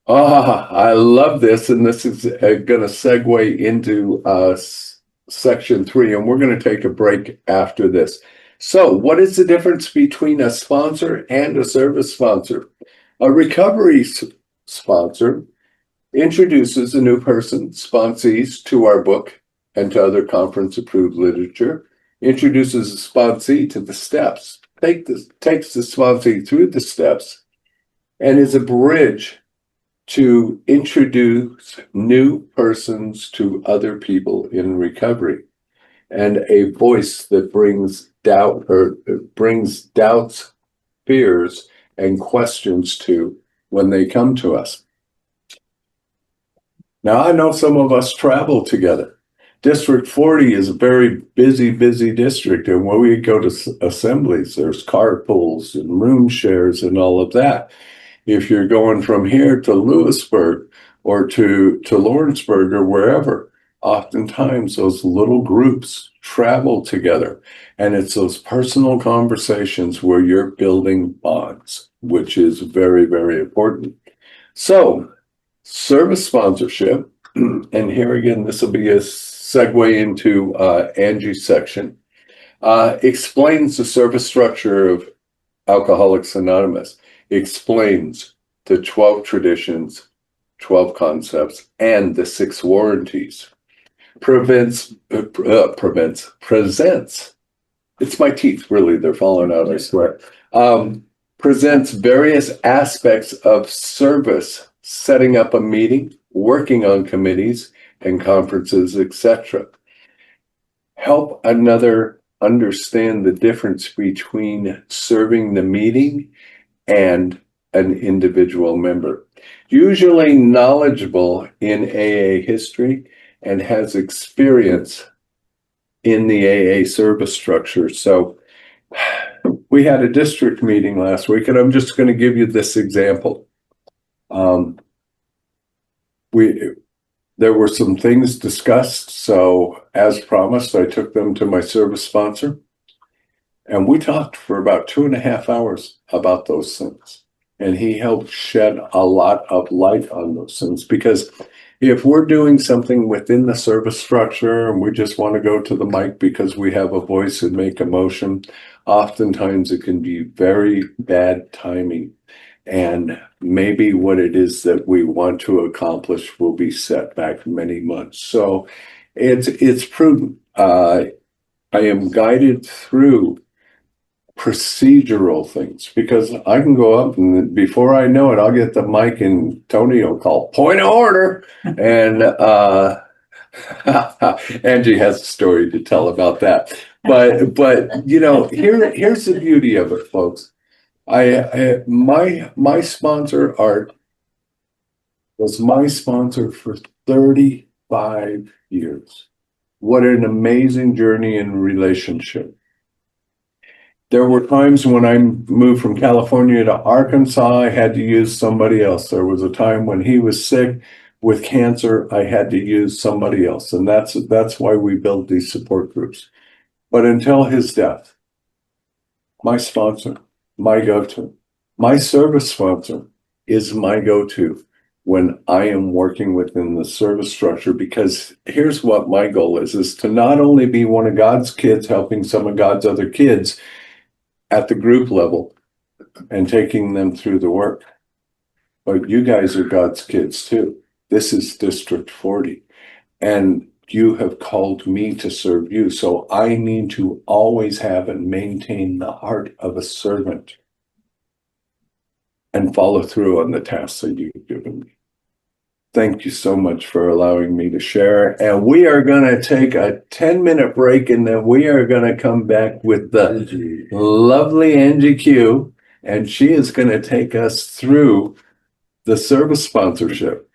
S2: I love this, and this is going to segue into section 3, and we're going to take a break after this. So what is the difference between a sponsor and a service sponsor? A recovery sponsor introduces a new person, sponsees, to our book and to other conference-approved literature, introduces a sponsee to the steps, takes the sponsee through the steps, and is a bridge to introduce new persons to other people in recovery, and a voice that brings doubt or brings doubts, fears, and questions to when they come to us. Now, I know some of us travel together. District 40 is a very busy district, and when we go to assemblies, there's carpools and room shares and all of that. If you're going from here to Lewisburg or to Lawrenceburg or wherever, oftentimes those little groups travel together. And it's those personal conversations where you're building bonds, which is very, very important. So, service sponsorship, and here again, this will be a segue into Angie's section, explains the service structure of Alcoholics Anonymous, explains the 12 traditions, 12 concepts, and the 6 warranties. Presents, it's my teeth, really, they're falling out, I swear. Presents various aspects of service, setting up a meeting, working on committees and conferences, etc. Help another understand the difference between serving the meeting and an individual member. Usually knowledgeable in AA history and has experience in the AA service structure. So we had a district meeting last week, and I'm just going to give you this example. There were some things discussed, so as promised, I took them to my service sponsor, and we talked for about 2.5 hours about those things. And he helped shed a lot of light on those things, because if we're doing something within the service structure and we just want to go to the mic because we have a voice and make a motion, oftentimes it can be very bad timing. And maybe what it is that we want to accomplish will be set back many months. So it's prudent. I am guided through procedural things, because I can go up and before I know it, I'll get the mic and Tony will call point of order. And Angie has a story to tell about that. But you know, here's the beauty of it, folks. My sponsor, Art, was my sponsor for 35 years. What an amazing journey and relationship. There were times when I moved from California to Arkansas, I had to use somebody else. There was a time when he was sick with cancer, I had to use somebody else. And that's why we built these support groups. But until his death, my sponsor, my go-to, my service sponsor is my go-to when I am working within the service structure, because here's what my goal is to not only be one of God's kids helping some of God's other kids at the group level and taking them through the work, but you guys are God's kids too. This is District 40, and you have called me to serve you. So I need to always have and maintain the heart of a servant and follow through on the tasks that you've given me. Thank you so much for allowing me to share. And we are going to take a 10-minute break, and then we are going to come back with the lovely Angie Q, and she is going to take us through the service sponsorship.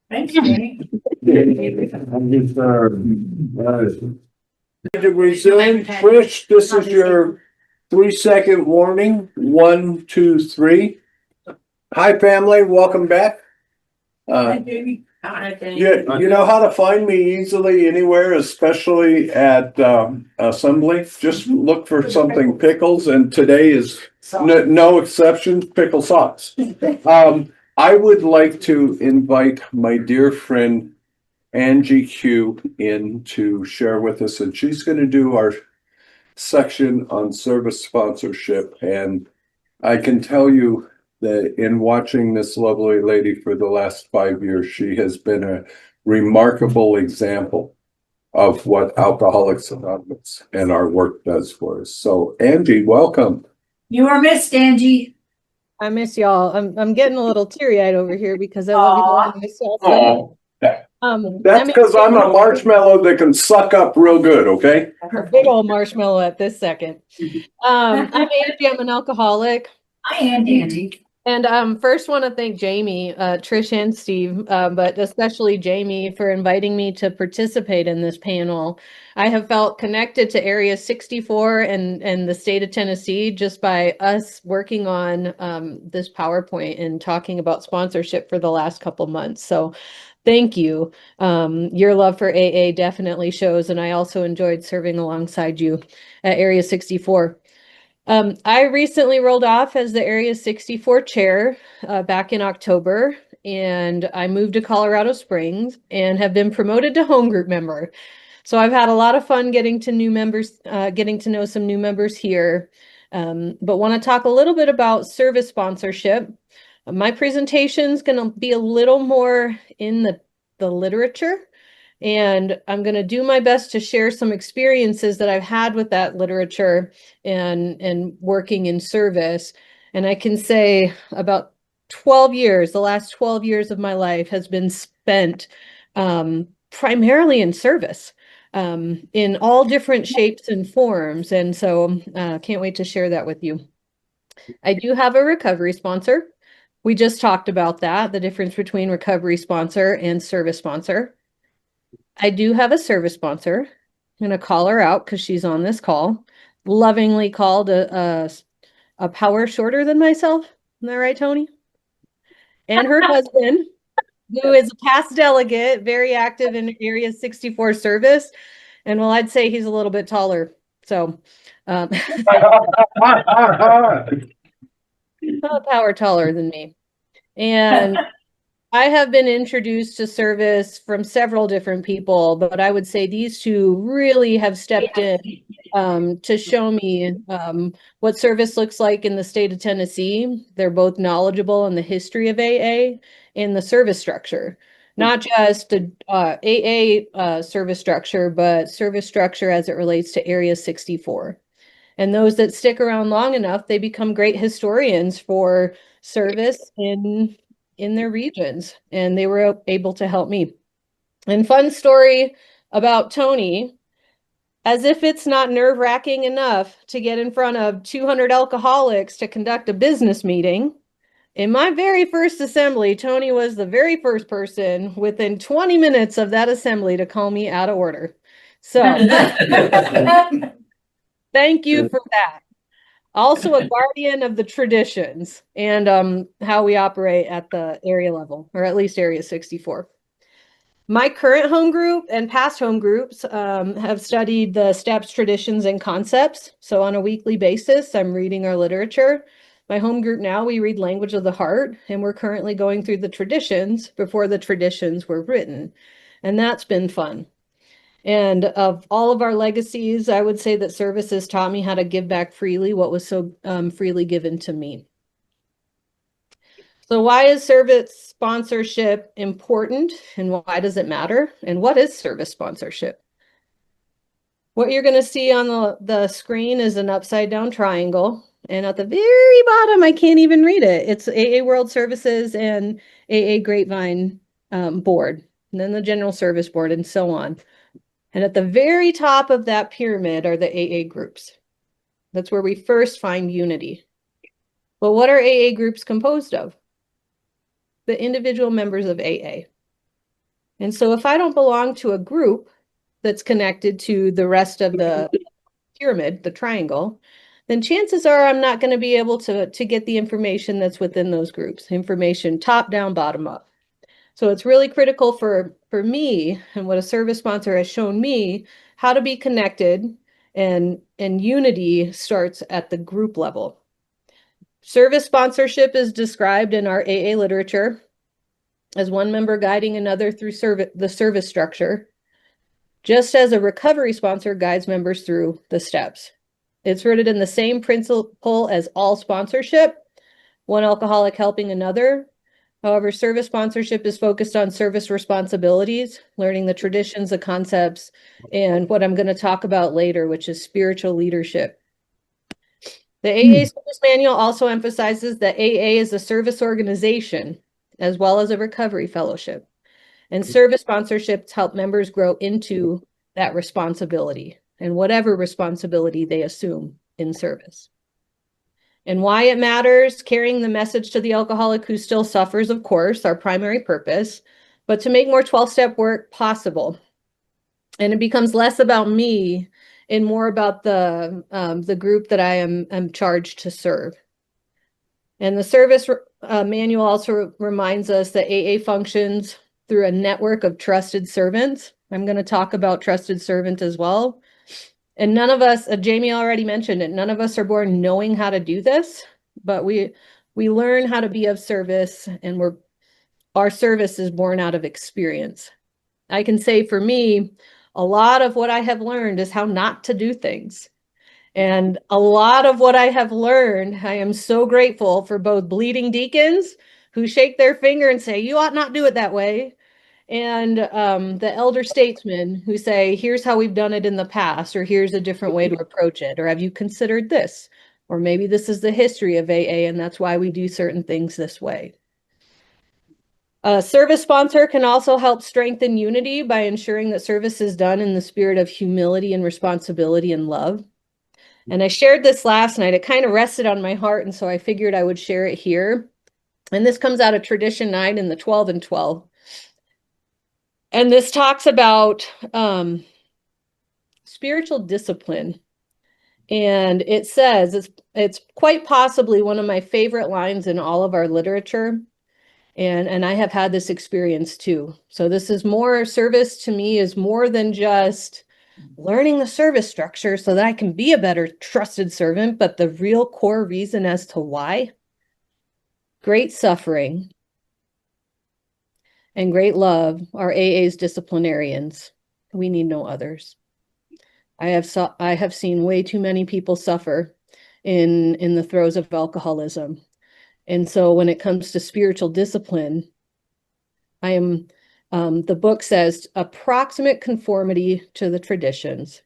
S3: Thanks, Jenny.
S2: To resume, Trish, this is your 3-second warning. 1, 2, 3. Hi, family. Welcome back.
S3: Hi, Jenny. Hi, Jenny.
S2: You know how to find me easily anywhere, especially at assembly. Just look for something pickles, and today is no exception, pickle sauce. I would like to invite my dear friend Angie Q in to share with us, and she's going to do our section on service sponsorship. And I can tell you that in watching this lovely lady for the last 5 years, she has been a remarkable example of what Alcoholics Anonymous and our work does for us. So Angie, welcome.
S3: You are missed, Angie.
S4: I miss y'all. I'm getting a little teary-eyed over here because I love you all. I miss y'all so much.
S2: That's because I'm a marshmallow that can suck up real good, okay?
S4: A big old marshmallow at this second. I'm Angie. I'm an alcoholic.
S3: I am Angie.
S4: And first want to thank Jamie, Trish and Steve, but especially Jamie for inviting me to participate in this panel. I have felt connected to Area 64 and the state of Tennessee just by us working on this PowerPoint and talking about sponsorship for the last couple months. So thank you. Your love for AA definitely shows, and I also enjoyed serving alongside you at Area 64. I recently rolled off as the Area 64 chair back in October, and I moved to Colorado Springs and have been promoted to home group member. So I've had a lot of fun getting to new members, getting to know some new members here, but want to talk a little bit about service sponsorship. My presentation is going to be a little more in the literature. And I'm going to do my best to share some experiences that I've had with that literature and working in service. And I can say about 12 years, the last 12 years of my life has been spent primarily in service in all different shapes and forms. And so can't wait to share that with you. I do have a recovery sponsor. We just talked about that, the difference between recovery sponsor and service sponsor. I do have a service sponsor. I'm going to call her out because she's on this call. Lovingly called a power shorter than myself. Isn't that right, Tony? And her husband, who is a past delegate, very active in Area 64 service. And well, I'd say he's a little bit taller. So a power taller than me. And I have been introduced to service from several different people, but I would say these two really have stepped in to show me what service looks like in the state of Tennessee. They're both knowledgeable in the history of AA and the service structure, not just the AA service structure, but service structure as it relates to Area 64. And those that stick around long enough, they become great historians for service in their regions, and they were able to help me. And fun story about Tony, as if it's not nerve-wracking enough to get in front of 200 alcoholics to conduct a business meeting. In my very first assembly, Tony was the very first person within 20 minutes of that assembly to call me out of order. So thank you for that. Also a guardian of the traditions and how we operate at the area level, or at least Area 64. My current home group and past home groups have studied the steps, traditions, and concepts. So on a weekly basis, I'm reading our literature. My home group now, we read Language of the Heart, and we're currently going through the traditions before the traditions were written. And that's been fun. And of all of our legacies, I would say that service has taught me how to give back freely what was so freely given to me. So why is service sponsorship important and why does it matter? And what is service sponsorship? What you're going to see on the screen is an upside down triangle. And at the very bottom, I can't even read it. It's AA World Services and AA Grapevine Board, and then the General Service Board and so on. And at the very top of that pyramid are the AA groups. That's where we first find unity. Well, what are AA groups composed of? The individual members of AA. And so if I don't belong to a group that's connected to the rest of the pyramid, the triangle, then chances are I'm not going to be able to get the information that's within those groups, information top down, bottom up. So it's really critical for me and what a service sponsor has shown me how to be connected, and unity starts at the group level. Service sponsorship is described in our AA literature as one member guiding another through the service structure, just as a recovery sponsor guides members through the steps. It's rooted in the same principle as all sponsorship, one alcoholic helping another. However, service sponsorship is focused on service responsibilities, learning the traditions, the concepts, and what I'm going to talk about later, which is spiritual leadership. The AA Service Manual also emphasizes that AA is a service organization as well as a recovery fellowship. And service sponsorships help members grow into that responsibility and whatever responsibility they assume in service. and why it matters, carrying the message to the alcoholic who still suffers, of course, our primary purpose, but to make more 12-step work possible. And it becomes less about me and more about the group that I am charged to serve. And the service manual also reminds us that AA functions through a network of trusted servants. I'm going to talk about trusted servant as well. And none of us, Jamie already mentioned it, none of us are born knowing how to do this, but we learn how to be of service, and our service is born out of experience. I can say for me, a lot of what I have learned is how not to do things. And a lot of what I have learned, I am so grateful for both bleeding deacons who shake their finger and say, you ought not do it that way, and the elder statesmen who say, here's how we've done it in the past, or here's a different way to approach it, or have you considered this? Or maybe this is the history of AA and that's why we do certain things this way. A service sponsor can also help strengthen unity by ensuring that service is done in the spirit of humility and responsibility and love. And I shared this last night. It kind of rested on my heart, and so I figured I would share it here. And this comes out of Tradition 9 in the 12 and 12. And this talks about spiritual discipline. And it says, it's quite possibly one of my favorite lines in all of our literature. And I have had this experience too. So this is more, service to me is more than just learning the service structure so that I can be a better trusted servant, but the real core reason as to why. Great suffering and great love are AA's disciplinarians. We need no others. I have seen way too many people suffer in the throes of alcoholism. And so when it comes to spiritual discipline, the book says approximate conformity to the traditions.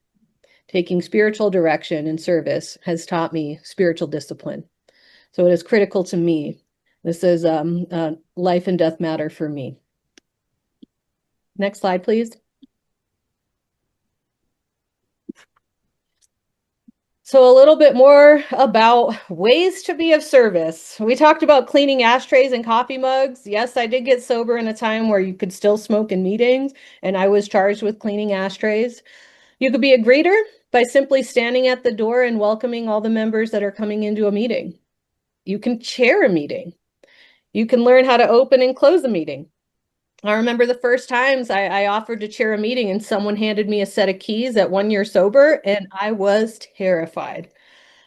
S4: Taking spiritual direction in service has taught me spiritual discipline. So it is critical to me. This is life and death matter for me. Next slide, please. So a little bit more about ways to be of service. We talked about cleaning ashtrays and coffee mugs. Yes, I did get sober in a time where you could still smoke in meetings, and I was charged with cleaning ashtrays. You could be a greeter by simply standing at the door and welcoming all the members that are coming into a meeting. You can chair a meeting. You can learn how to open and close a meeting. I remember the first times I offered to chair a meeting and someone handed me a set of keys at 1 year sober, and I was terrified.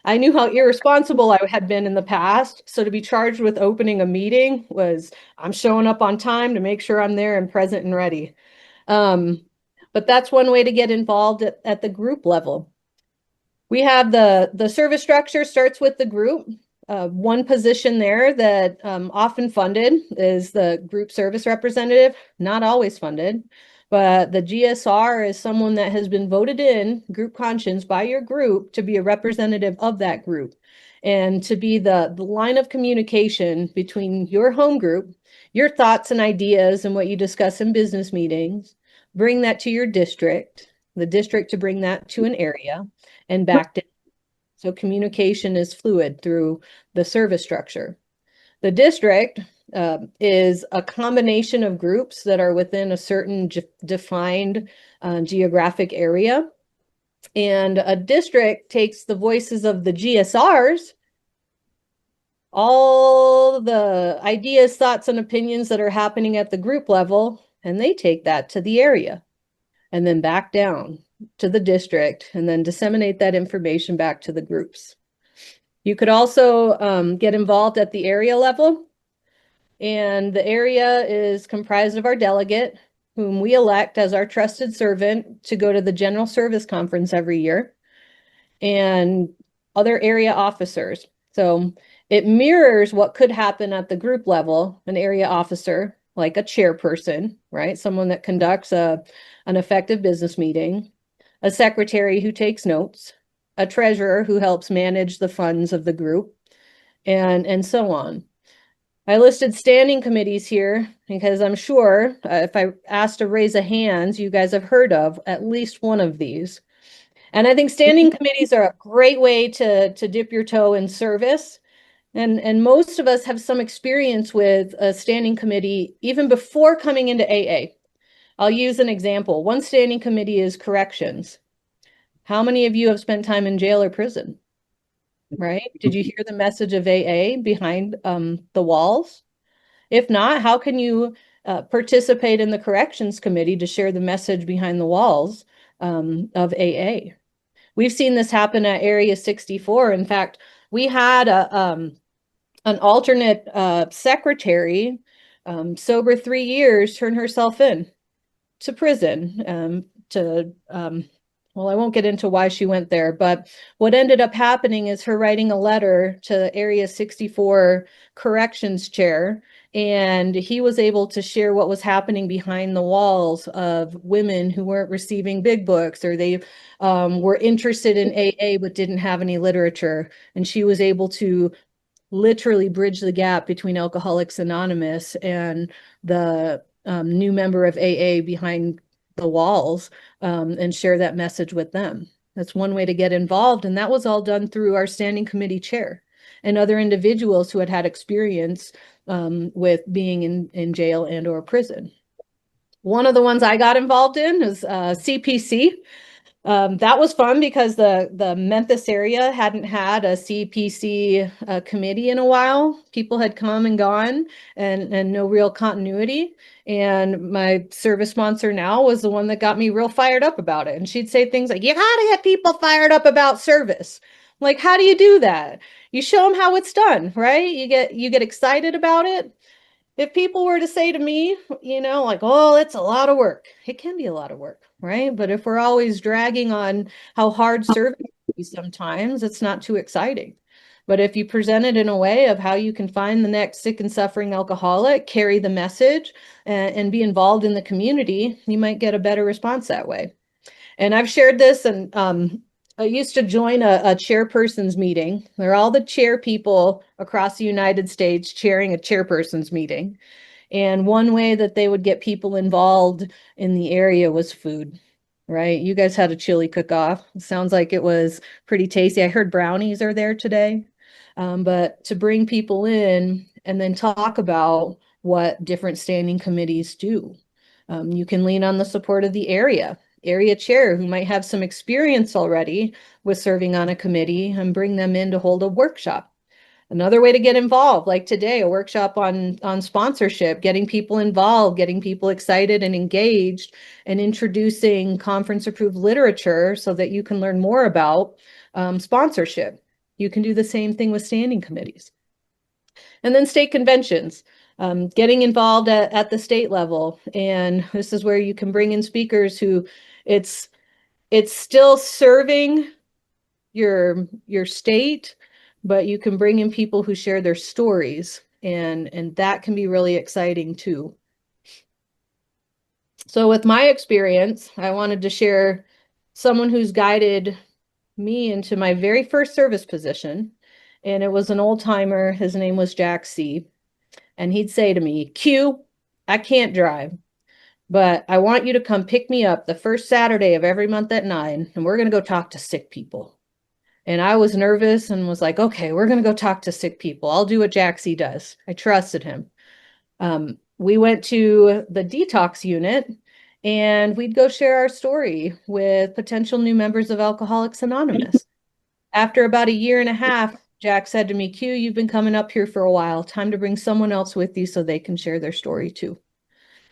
S4: I knew how irresponsible I had been in the past, so to be charged with opening a meeting was, I'm showing up on time to make sure I'm there and present and ready. But that's one way to get involved at the group level. We have the service structure starts with the group. One position there that often funded is the group service representative, not always funded, but the GSR is someone that has been voted in group conscience by your group to be a representative of that group and to be the line of communication between your home group, your thoughts and ideas and what you discuss in business meetings, bring that to your district, the district to bring that to an area and back down. So communication is fluid through the service structure. The district is a combination of groups that are within a certain defined geographic area. And a district takes the voices of the GSRs, all the ideas, thoughts, and opinions that are happening at the group level, and they take that to the area and then back down to the district and then disseminate that information back to the groups. You could also get involved at the area level, and the area is comprised of our delegate, whom we elect as our trusted servant to go to the General Service Conference every year, and other area officers. So it mirrors what could happen at the group level, an area officer, like a chairperson, right? Someone that conducts an effective business meeting, a secretary who takes notes, a treasurer who helps manage the funds of the group, and so on. I listed standing committees here because I'm sure if I asked to raise a hand, you guys have heard of at least one of these. And I think standing committees are a great way to dip your toe in service. And most of us have some experience with a standing committee even before coming into AA. I'll use an example. One standing committee is corrections. How many of you have spent time in jail or prison? Right? Did you hear the message of AA behind the walls? If not, how can you participate in the corrections committee to share the message behind the walls of AA? We've seen this happen at Area 64. In fact, we had an alternate secretary, sober 3 years, turn herself in to prison well, I won't get into why she went there, but what ended up happening is her writing a letter to Area 64 corrections chair, and he was able to share what was happening behind the walls of women who weren't receiving big books, or they were interested in AA but didn't have any literature. And she was able to literally bridge the gap between Alcoholics Anonymous and the new member of AA behind the walls and share that message with them. That's one way to get involved. And that was all done through our standing committee chair and other individuals who had had experience with being in jail and or prison. One of the ones I got involved in is CPC. That was fun because the Memphis area hadn't had a CPC committee in a while. People had come and gone and no real continuity. And my service sponsor now was the one that got me real fired up about it. And she'd say things like, you gotta get people fired up about service. Like, how do you do that? You show them how it's done, right? You get excited about it. If people were to say to me, like, oh, it's a lot of work, it can be a lot of work, right? But if we're always dragging on how hard service is sometimes, it's not too exciting. But if you present it in a way of how you can find the next sick and suffering alcoholic, carry the message, and be involved in the community, you might get a better response that way. And I've shared this, and I used to join a chairperson's meeting. They're all the chair people across the United States chairing a chairperson's meeting. And one way that they would get people involved in the area was food, right? You guys had a chili cook-off. It sounds like it was pretty tasty. I heard brownies are there today. But to bring people in and then talk about what different standing committees do. You can lean on the support of the area chair who might have some experience already with serving on a committee and bring them in to hold a workshop. Another way to get involved, like today, a workshop on sponsorship, getting people involved, getting people excited and engaged, and introducing conference approved literature so that you can learn more about sponsorship. You can do the same thing with standing committees. And then state conventions. Getting involved at the state level. And this is where you can bring in speakers who it's still serving your state, but you can bring in people who share their stories, and that can be really exciting too. So with my experience, I wanted to share someone who's guided me into my very first service position, and it was an old timer. His name was Jack C. And he'd say to me, Q, I can't drive, but I want you to come pick me up the first Saturday of every month at 9, and we're going to go talk to sick people. And I was nervous and was like, okay, we're going to go talk to sick people. I'll do what Jaxie does. I trusted him. We went to the detox unit and we'd go share our story with potential new members of Alcoholics Anonymous. After about 1.5 years, Jack said to me, Q, you've been coming up here for a while. Time to bring someone else with you so they can share their story too.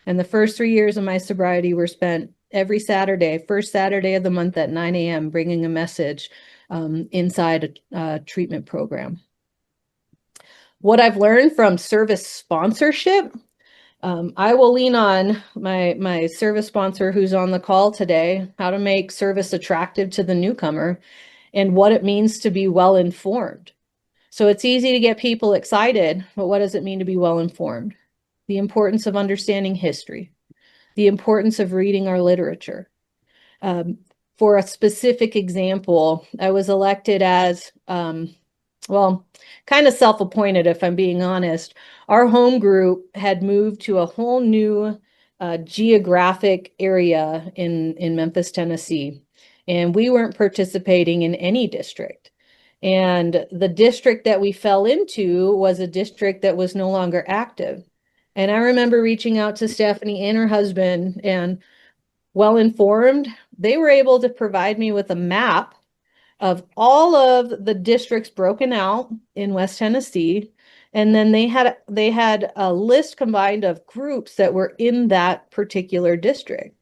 S4: And the first 3 years of my sobriety were spent every Saturday, first Saturday of the month at 9 a.m., bringing a message inside a treatment program. What I've learned from service sponsorship, I will lean on my service sponsor who's on the call today, how to make service attractive to the newcomer and what it means to be well-informed. So it's easy to get people excited, but what does it mean to be well-informed? The importance of understanding history, the importance of reading our literature. For a specific example, I was elected as, well, kind of self-appointed, if I'm being honest. Our home group had moved to a whole new geographic area in Memphis, Tennessee, and we weren't participating in any district. And the district that we fell into was a district that was no longer active. And I remember reaching out to Stephanie and her husband, and well informed, they were able to provide me with a map of all of the districts broken out in West Tennessee. And then they had a list combined of groups that were in that particular district.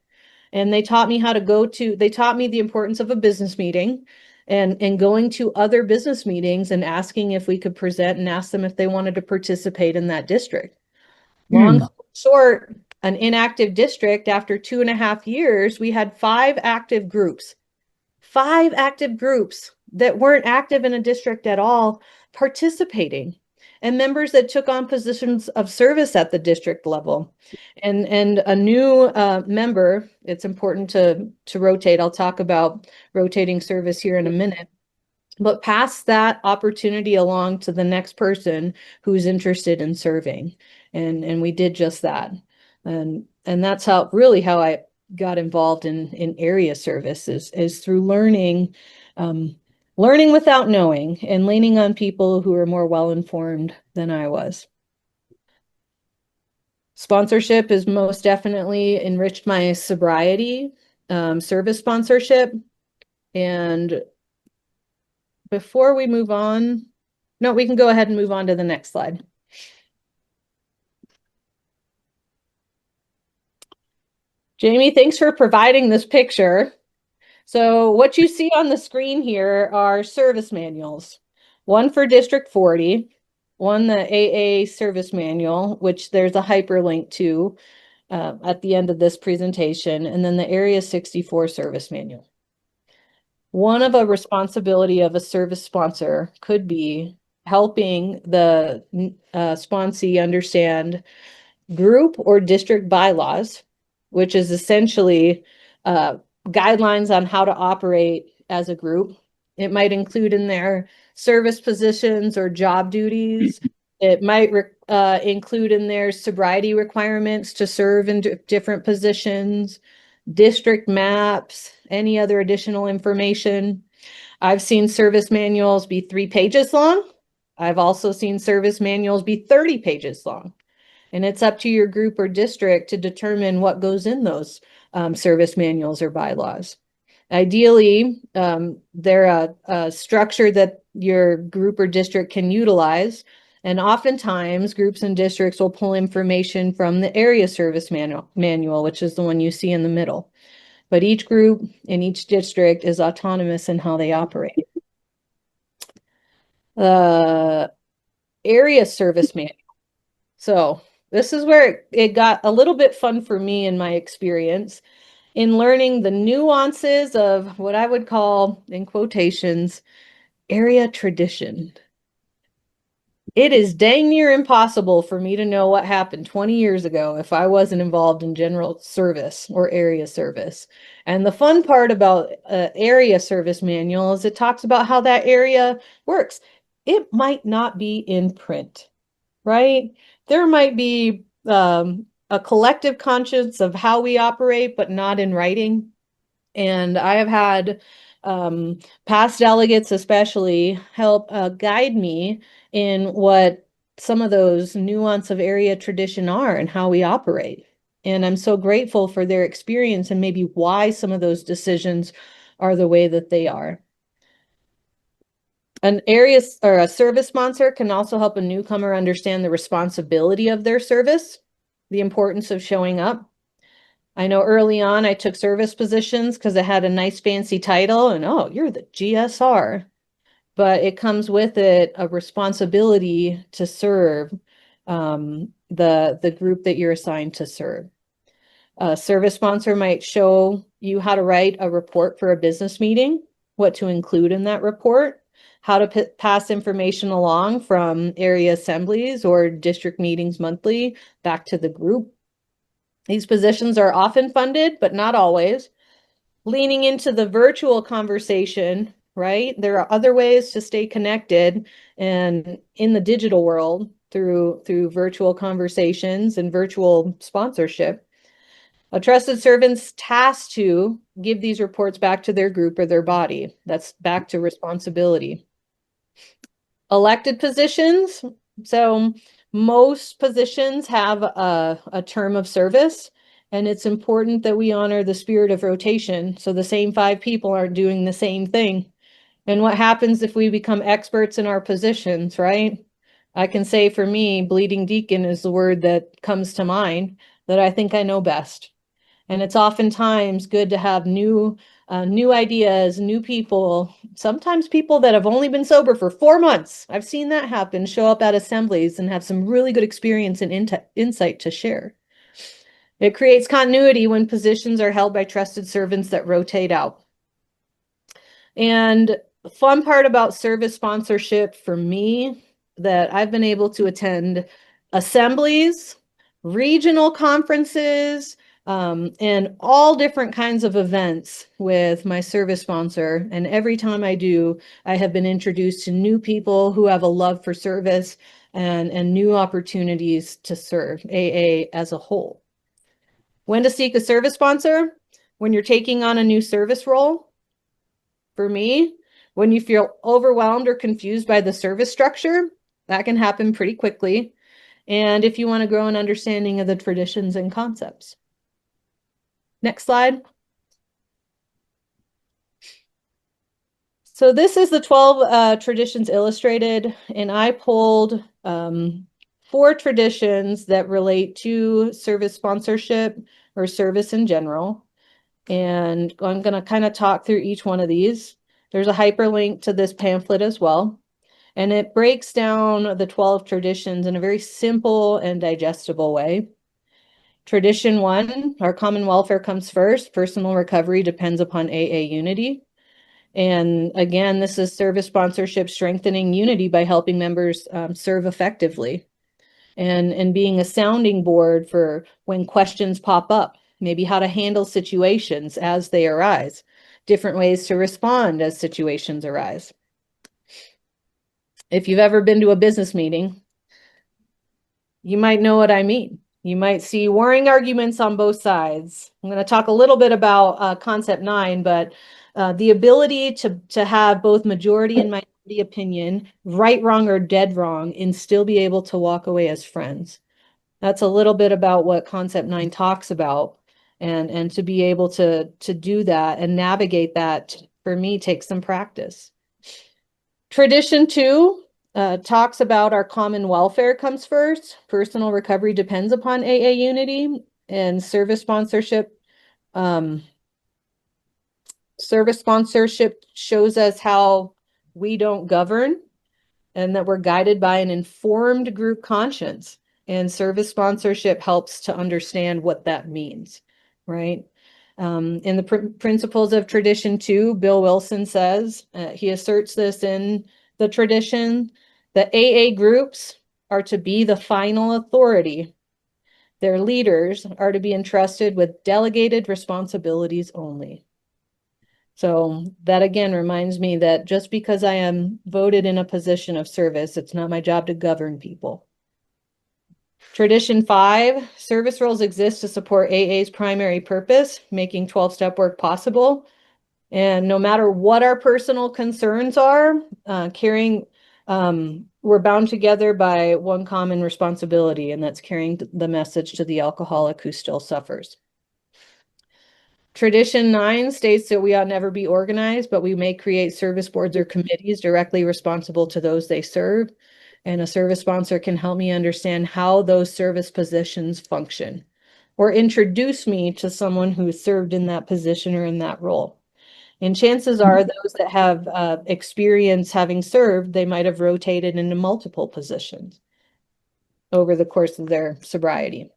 S4: And they taught me they taught me the importance of a business meeting and going to other business meetings and asking if we could present and ask them if they wanted to participate in that district. Long short, an inactive district, after 2.5 years, we had 5 active groups that weren't active in a district at all participating, and members that took on positions of service at the district level. And a new member, it's important to rotate. I'll talk about rotating service here in a minute, but pass that opportunity along to the next person who's interested in serving. And we did just that. And that's how I got involved in area services, is through learning without knowing and leaning on people who are more well-informed than I was. Sponsorship has most definitely enriched my sobriety, service sponsorship. And before we move on, no, we can go ahead and move on to the next slide. Jamie, thanks for providing this picture. So what you see on the screen here are service manuals. One for District 40, one the AA service manual, which there's a hyperlink to at the end of this presentation, and then the Area 64 service manual. One of a responsibility of a service sponsor could be helping the sponsee understand group or district bylaws, which is essentially guidelines on how to operate as a group. It might include in there service positions or job duties. It might include in there sobriety requirements to serve in different positions, district maps, any other additional information. I've seen service manuals be 3 pages long. I've also seen service manuals be 30 pages long. And it's up to your group or district to determine what goes in those service manuals or bylaws. Ideally, they're a structure that your group or district can utilize. And oftentimes, groups and districts will pull information from the area service manual, which is the one you see in the middle. But each group in each district is autonomous in how they operate. Area service manual. So this is where it got a little bit fun for me in my experience in learning the nuances of what I would call, in quotations, area tradition. It is dang near impossible for me to know what happened 20 years ago if I wasn't involved in general service or area service. And the fun part about area service manual is it talks about how that area works. It might not be in print, right? There might be a collective conscience of how we operate, but not in writing. And I have had past delegates especially help guide me in what some of those nuance of area tradition are and how we operate. And I'm so grateful for their experience and maybe why some of those decisions are the way that they are. An area or a service sponsor can also help a newcomer understand the responsibility of their service, the importance of showing up. I know early on I took service positions because it had a nice fancy title and, oh, you're the GSR. But it comes with it a responsibility to serve the group that you're assigned to serve. A service sponsor might show you how to write a report for a business meeting, what to include in that report, how to pass information along from area assemblies or district meetings monthly back to the group. These positions are often funded, but not always. Leaning into the virtual conversation, right? There are other ways to stay connected and in the digital world through virtual conversations and virtual sponsorship. A trusted servant's tasked to give these reports back to their group or their body. That's back to responsibility. Elected positions. So most positions have a term of service, and it's important that we honor the spirit of rotation. So the same 5 people aren't doing the same thing. And what happens if we become experts in our positions, right? I can say for me, bleeding deacon is the word that comes to mind, that I think I know best. And it's oftentimes good to have new ideas, new people, sometimes people that have only been sober for 4 months. I've seen that happen, show up at assemblies and have some really good experience and insight to share. It creates continuity when positions are held by trusted servants that rotate out. And the fun part about service sponsorship for me, that I've been able to attend assemblies, regional conferences, and all different kinds of events with my service sponsor. And every time I do, I have been introduced to new people who have a love for service and new opportunities to serve AA as a whole. When to seek a service sponsor? When you're taking on a new service role. For me, when you feel overwhelmed or confused by the service structure, that can happen pretty quickly. And if you want to grow an understanding of the traditions and concepts. Next slide. So this is the 12 traditions illustrated, and I pulled 4 traditions that relate to service sponsorship or service in general. And I'm going to kind of talk through each one of these. There's a hyperlink to this pamphlet as well. And it breaks down the 12 traditions in a very simple and digestible way. Tradition 1, our common welfare comes first. Personal recovery depends upon AA unity. And again, this is service sponsorship strengthening unity by helping members serve effectively. And being a sounding board for when questions pop up. Maybe how to handle situations as they arise, different ways to respond as situations arise. If you've ever been to a business meeting, you might know what I mean. You might see warring arguments on both sides. I'm going to talk a little bit about concept 9, but the ability to have both majority and minority opinion, right, wrong, or dead wrong, and still be able to walk away as friends. That's a little bit about what concept 9 talks about. And to be able to do that and navigate that, for me, takes some practice. Tradition 2 talks about our common welfare comes first. Personal recovery depends upon AA unity, and service sponsorship. Service sponsorship shows us how we don't govern and that we're guided by an informed group conscience. And service sponsorship helps to understand what that means. Right. In the principles of tradition 2, Bill Wilson says, he asserts this in the tradition, that AA groups are to be the final authority. Their leaders are to be entrusted with delegated responsibilities only. So that again reminds me that just because I am voted in a position of service, it's not my job to govern people. Tradition 5, service roles exist to support AA's primary purpose, making 12-step work possible. And no matter what our personal concerns are, we're bound together by one common responsibility, and that's carrying the message to the alcoholic who still suffers. Tradition 9 states that we ought never be organized, but we may create service boards or committees directly responsible to those they serve. And a service sponsor can help me understand how those service positions function, or introduce me to someone who served in that position or in that role. And chances are those that have experience having served, they might have rotated into multiple positions over the course of their sobriety.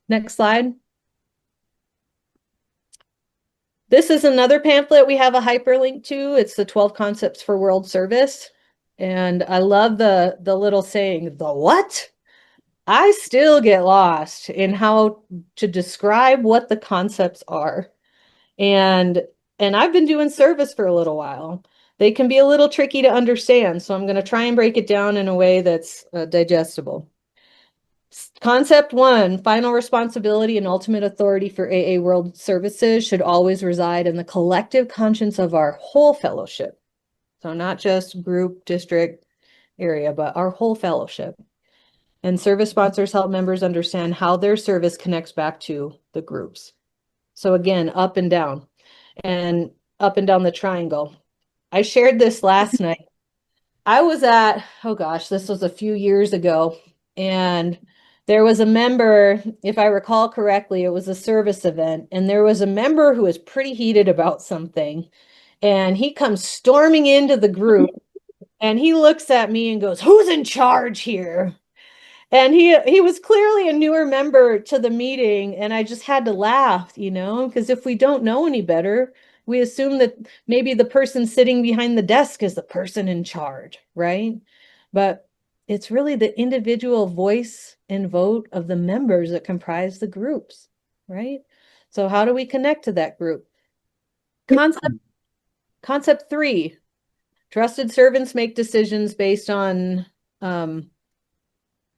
S4: Next slide. This is another pamphlet we have a hyperlink to. It's the 12 Concepts for World Service. And I love the little saying, the what? I still get lost in how to describe what the concepts are. And I've been doing service for a little while. They can be a little tricky to understand, so I'm going to try and break it down in a way that's digestible. Concept 1, final responsibility and ultimate authority for AA World Services should always reside in the collective conscience of our whole fellowship. So not just group, district, area, but our whole fellowship. And service sponsors help members understand how their service connects back to the groups. So again, up and down the triangle. I shared this last night. I was at, oh gosh, this was a few years ago, and there was a member, if I recall correctly, it was a service event, and there was a member who was pretty heated about something, and he comes storming into the group, and he looks at me and goes, "Who's in charge here?" And he was clearly a newer member to the meeting, and I just had to laugh, because if we don't know any better, we assume that maybe the person sitting behind the desk is the person in charge, right? But it's really the individual voice and vote of the members that comprise the groups, right? So how do we connect to that group? Concept 3, trusted servants make decisions based on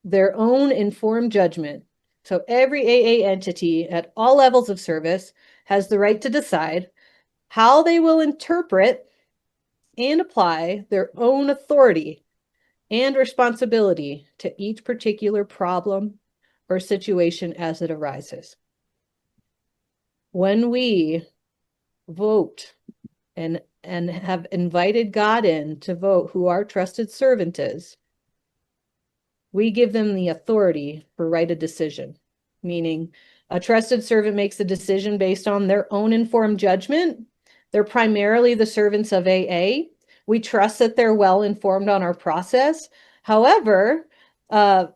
S4: their own informed judgment. So every AA entity at all levels of service has the right to decide how they will interpret and apply their own authority and responsibility to each particular problem or situation as it arises. When we vote and have invited God in to vote who our trusted servant is, we give them the authority for right of decision, meaning a trusted servant makes a decision based on their own informed judgment. They're primarily the servants of AA. We trust that they're well informed on our process. However, that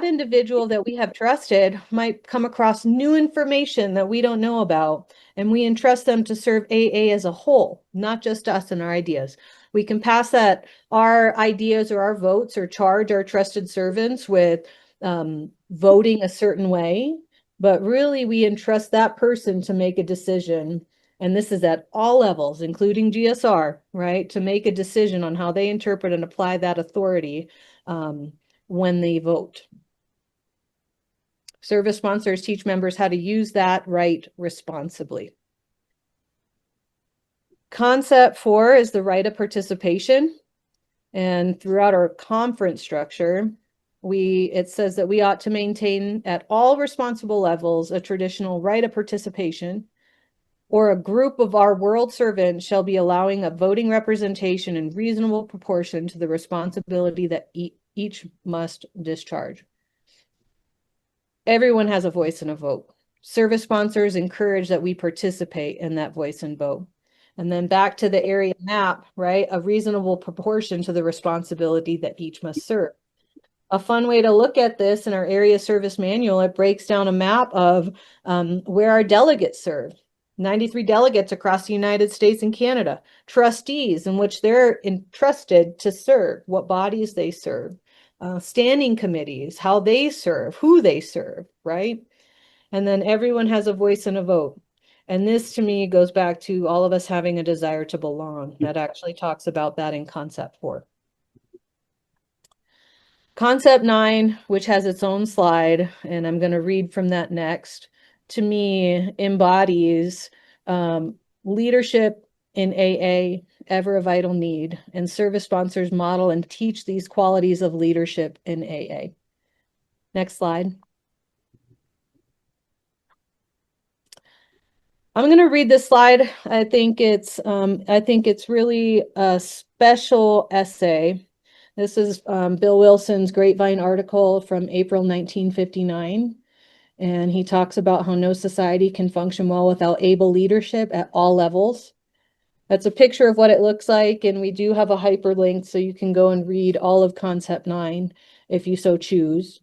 S4: individual that we have trusted might come across new information that we don't know about, and we entrust them to serve AA as a whole, not just us and our ideas. We can pass that, our ideas or our votes, or charge our trusted servants with voting a certain way, but really we entrust that person to make a decision. And this is at all levels, including GSR, right? To make a decision on how they interpret and apply that authority when they vote. Service sponsors teach members how to use that right responsibly. Concept 4 is the right of participation. And throughout our conference structure, it says that we ought to maintain at all responsible levels a traditional right of participation, or a group of our world servants shall be allowing a voting representation in reasonable proportion to the responsibility that each must discharge. Everyone has a voice and a vote. Service sponsors encourage that we participate in that voice and vote. And then back to the area map, right? A reasonable proportion to the responsibility that each must serve. A fun way to look at this in our area service manual, it breaks down a map of where our delegates serve. 93 delegates across the United States and Canada. Trustees in which they're entrusted to serve, what bodies they serve. Standing committees, how they serve, who they serve, right? And then everyone has a voice and a vote. And this to me goes back to all of us having a desire to belong. That actually talks about that in concept 4. Concept 9, which has its own slide, and I'm going to read from that next, to me embodies leadership in AA, ever a vital need, and service sponsors model and teach these qualities of leadership in AA. Next slide. I'm going to read this slide. I think it's really a special essay. This is Bill Wilson's Grapevine article from April 1959. And he talks about how no society can function well without able leadership at all levels. That's a picture of what it looks like. And we do have a hyperlink, so you can go and read all of Concept 9 if you so choose.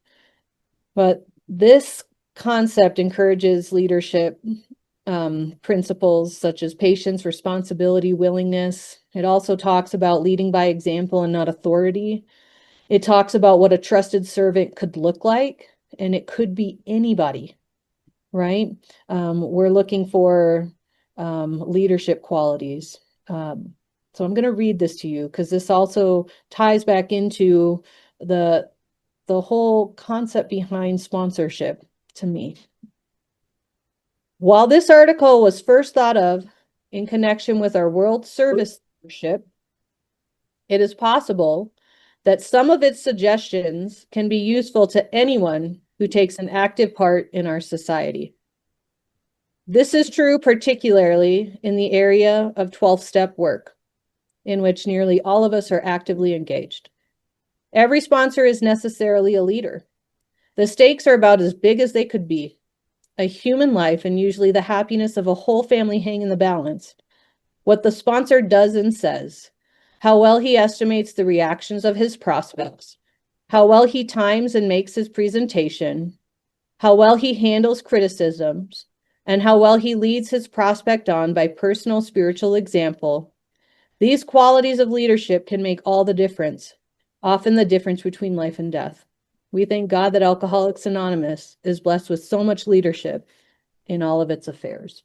S4: But this concept encourages leadership principles such as patience, responsibility, willingness. It also talks about leading by example and not authority. It talks about what a trusted servant could look like, and it could be anybody, right? We're looking for leadership qualities. So I'm going to read this to you because this also ties back into the whole concept behind sponsorship to me. While this article was first thought of in connection with our world service leadership, It is possible that some of its suggestions can be useful to anyone who takes an active part in our society. This is true particularly in the area of 12-step work, in which nearly all of us are actively engaged. Every sponsor is necessarily a leader. The stakes are about as big as they could be. A human life and usually the happiness of a whole family hang in the balance. What the sponsor does and says, how well he estimates the reactions of his prospects, how well he times and makes his presentation, how well he handles criticisms, and how well he leads his prospect on by personal spiritual example. These qualities of leadership can make all the difference, often the difference between life and death. We thank God that Alcoholics Anonymous is blessed with so much leadership in all of its affairs.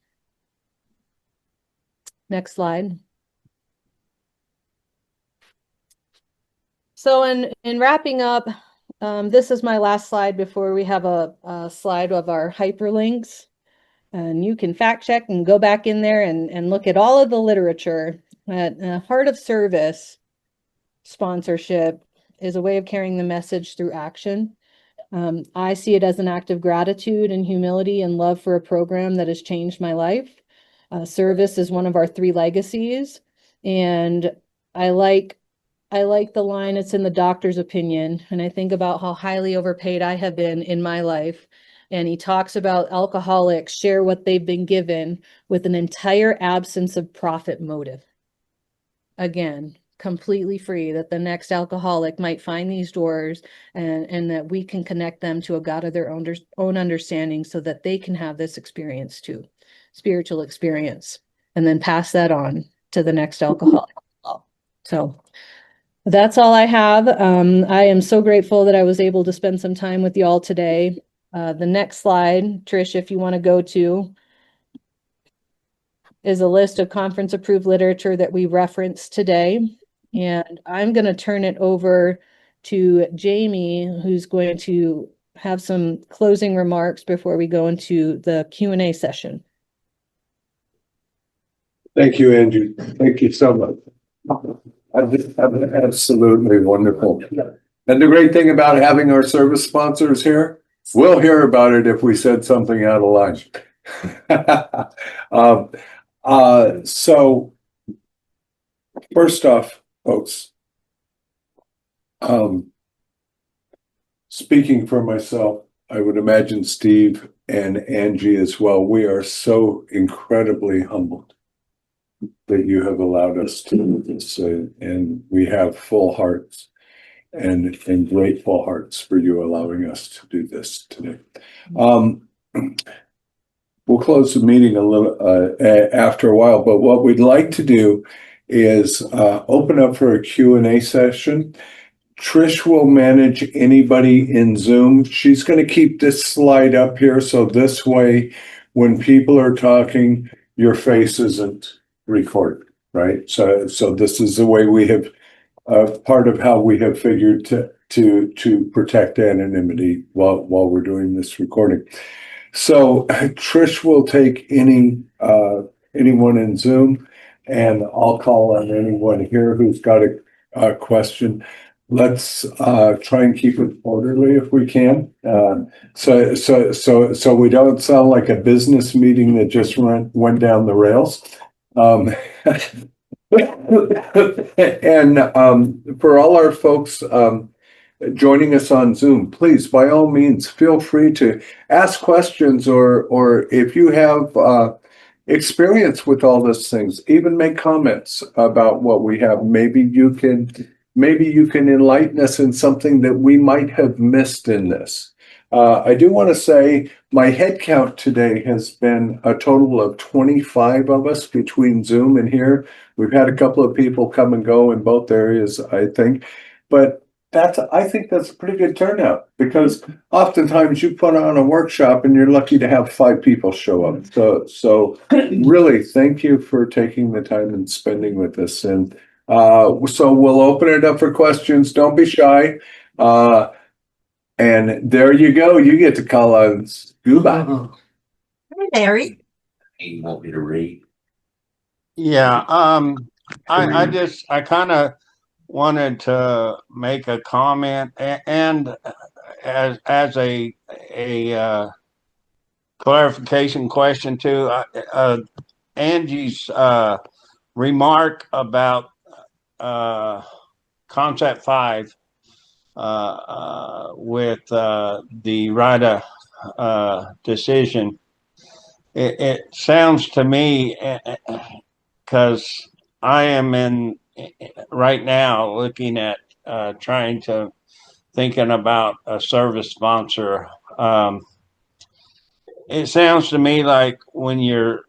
S4: Next slide. So in wrapping up, this is my last slide before we have a slide of our hyperlinks. And you can fact check and go back in there and look at all of the literature. Heart of Service sponsorship is a way of carrying the message through action. I see it as an act of gratitude and humility and love for a program that has changed my life. Service is one of our 3 legacies. And I like the line, it's in the doctor's opinion. And I think about how highly overpaid I have been in my life. And he talks about alcoholics share what they've been given with an entire absence of profit motive. Again, completely free, that the next alcoholic might find these doors and that we can connect them to a God of their own understanding so that they can have this experience too, spiritual experience, and then pass that on to the next alcoholic. So that's all I have. I am so grateful that I was able to spend some time with you all today. The next slide, Trish, if you want to go to, is a list of conference approved literature that we referenced today. And I'm going to turn it over to Jamie, who's going to have some closing remarks before we go into the Q&A session.
S2: Thank you, Andrew. Thank you so much. Absolutely wonderful. And the great thing about having our service sponsors here, we'll hear about it if we said something out of line. So first off, folks, speaking for myself, I would imagine Steve and Angie as well, we are so incredibly humbled that you have allowed us to do this, and we have full hearts and grateful hearts for you allowing us to do this today. We'll close the meeting a little after a while, but what we'd like to do is open up for a Q&A session. Trish will manage anybody in Zoom. She's going to keep this slide up here, so this way, when people are talking, your face isn't recorded, right? So this is the way we have part of how we have figured to protect anonymity while we're doing this recording. So Trish will take anyone in Zoom, and I'll call on anyone here who's got a question. Let's try and keep it orderly if we can. So we don't sound like a business meeting that just went down the rails. And for all our folks joining us on Zoom, please, by all means, feel free to ask questions, or if you have experience with all these things, even make comments about what we have. Maybe you can enlighten us in something that we might have missed in this. I do want to say my head count today has been a total of 25 of us between Zoom and here. We've had a couple of people come and go in both areas, I think, but I think that's a pretty good turnout, because oftentimes you put on a workshop and you're lucky to have 5 people show up. So really, thank you for taking the time and spending with us. And so we'll open it up for questions. Don't be shy. And there you go. You get to call on Scuba.
S3: Hey, Larry.
S1: You want me to read?
S5: Yeah, I kind of wanted to make a comment and as a clarification question too. Angie's remark about concept 5 with the right decision. It sounds to me, because I am in right now looking at trying to thinking about a service sponsor. It sounds to me like when you're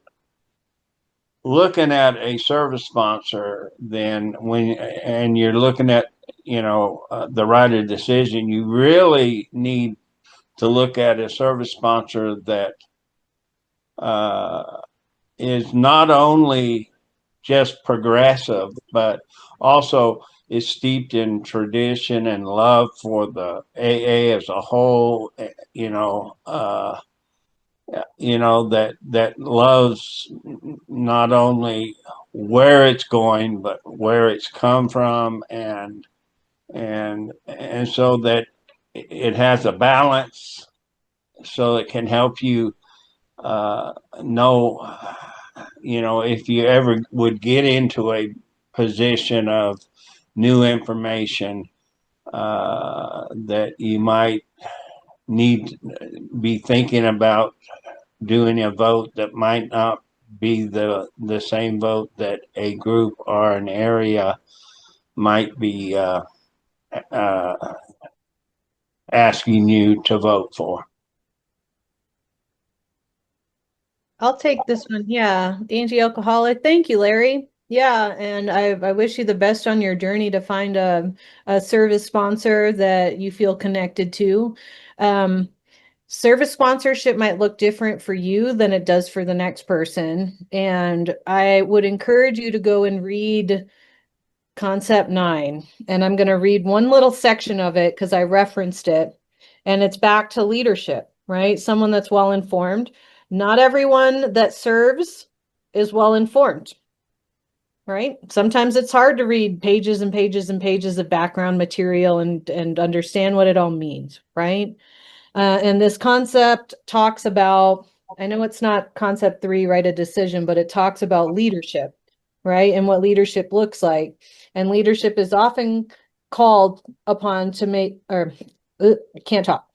S5: looking at a service sponsor, then and you're looking at the right of decision, you really need to look at a service sponsor that is not only just progressive, but also is steeped in tradition and love for the AA as a whole. That loves not only where it's going, but where it's come from, and so that it has a balance, so it can help you know, if you ever would get into a position of new information, that you might need to be thinking about doing a vote that might not be the same vote that a group or an area might be asking you to vote for.
S4: I'll take this one. Yeah, Angie Alcoholic. Thank you, Larry. Yeah, and I wish you the best on your journey to find a service sponsor that you feel connected to. Service sponsorship might look different for you than it does for the next person. And I would encourage you to go and read Concept 9. And I'm going to read one little section of it because I referenced it. And it's back to leadership, right? Someone that's well informed. Not everyone that serves is well informed, right? Sometimes it's hard to read pages and pages and pages of background material and understand what it all means, right? And this concept talks about, I know it's not concept 3, right, a decision, but it talks about leadership, right? And what leadership looks like. And leadership is often called upon to make, can't talk.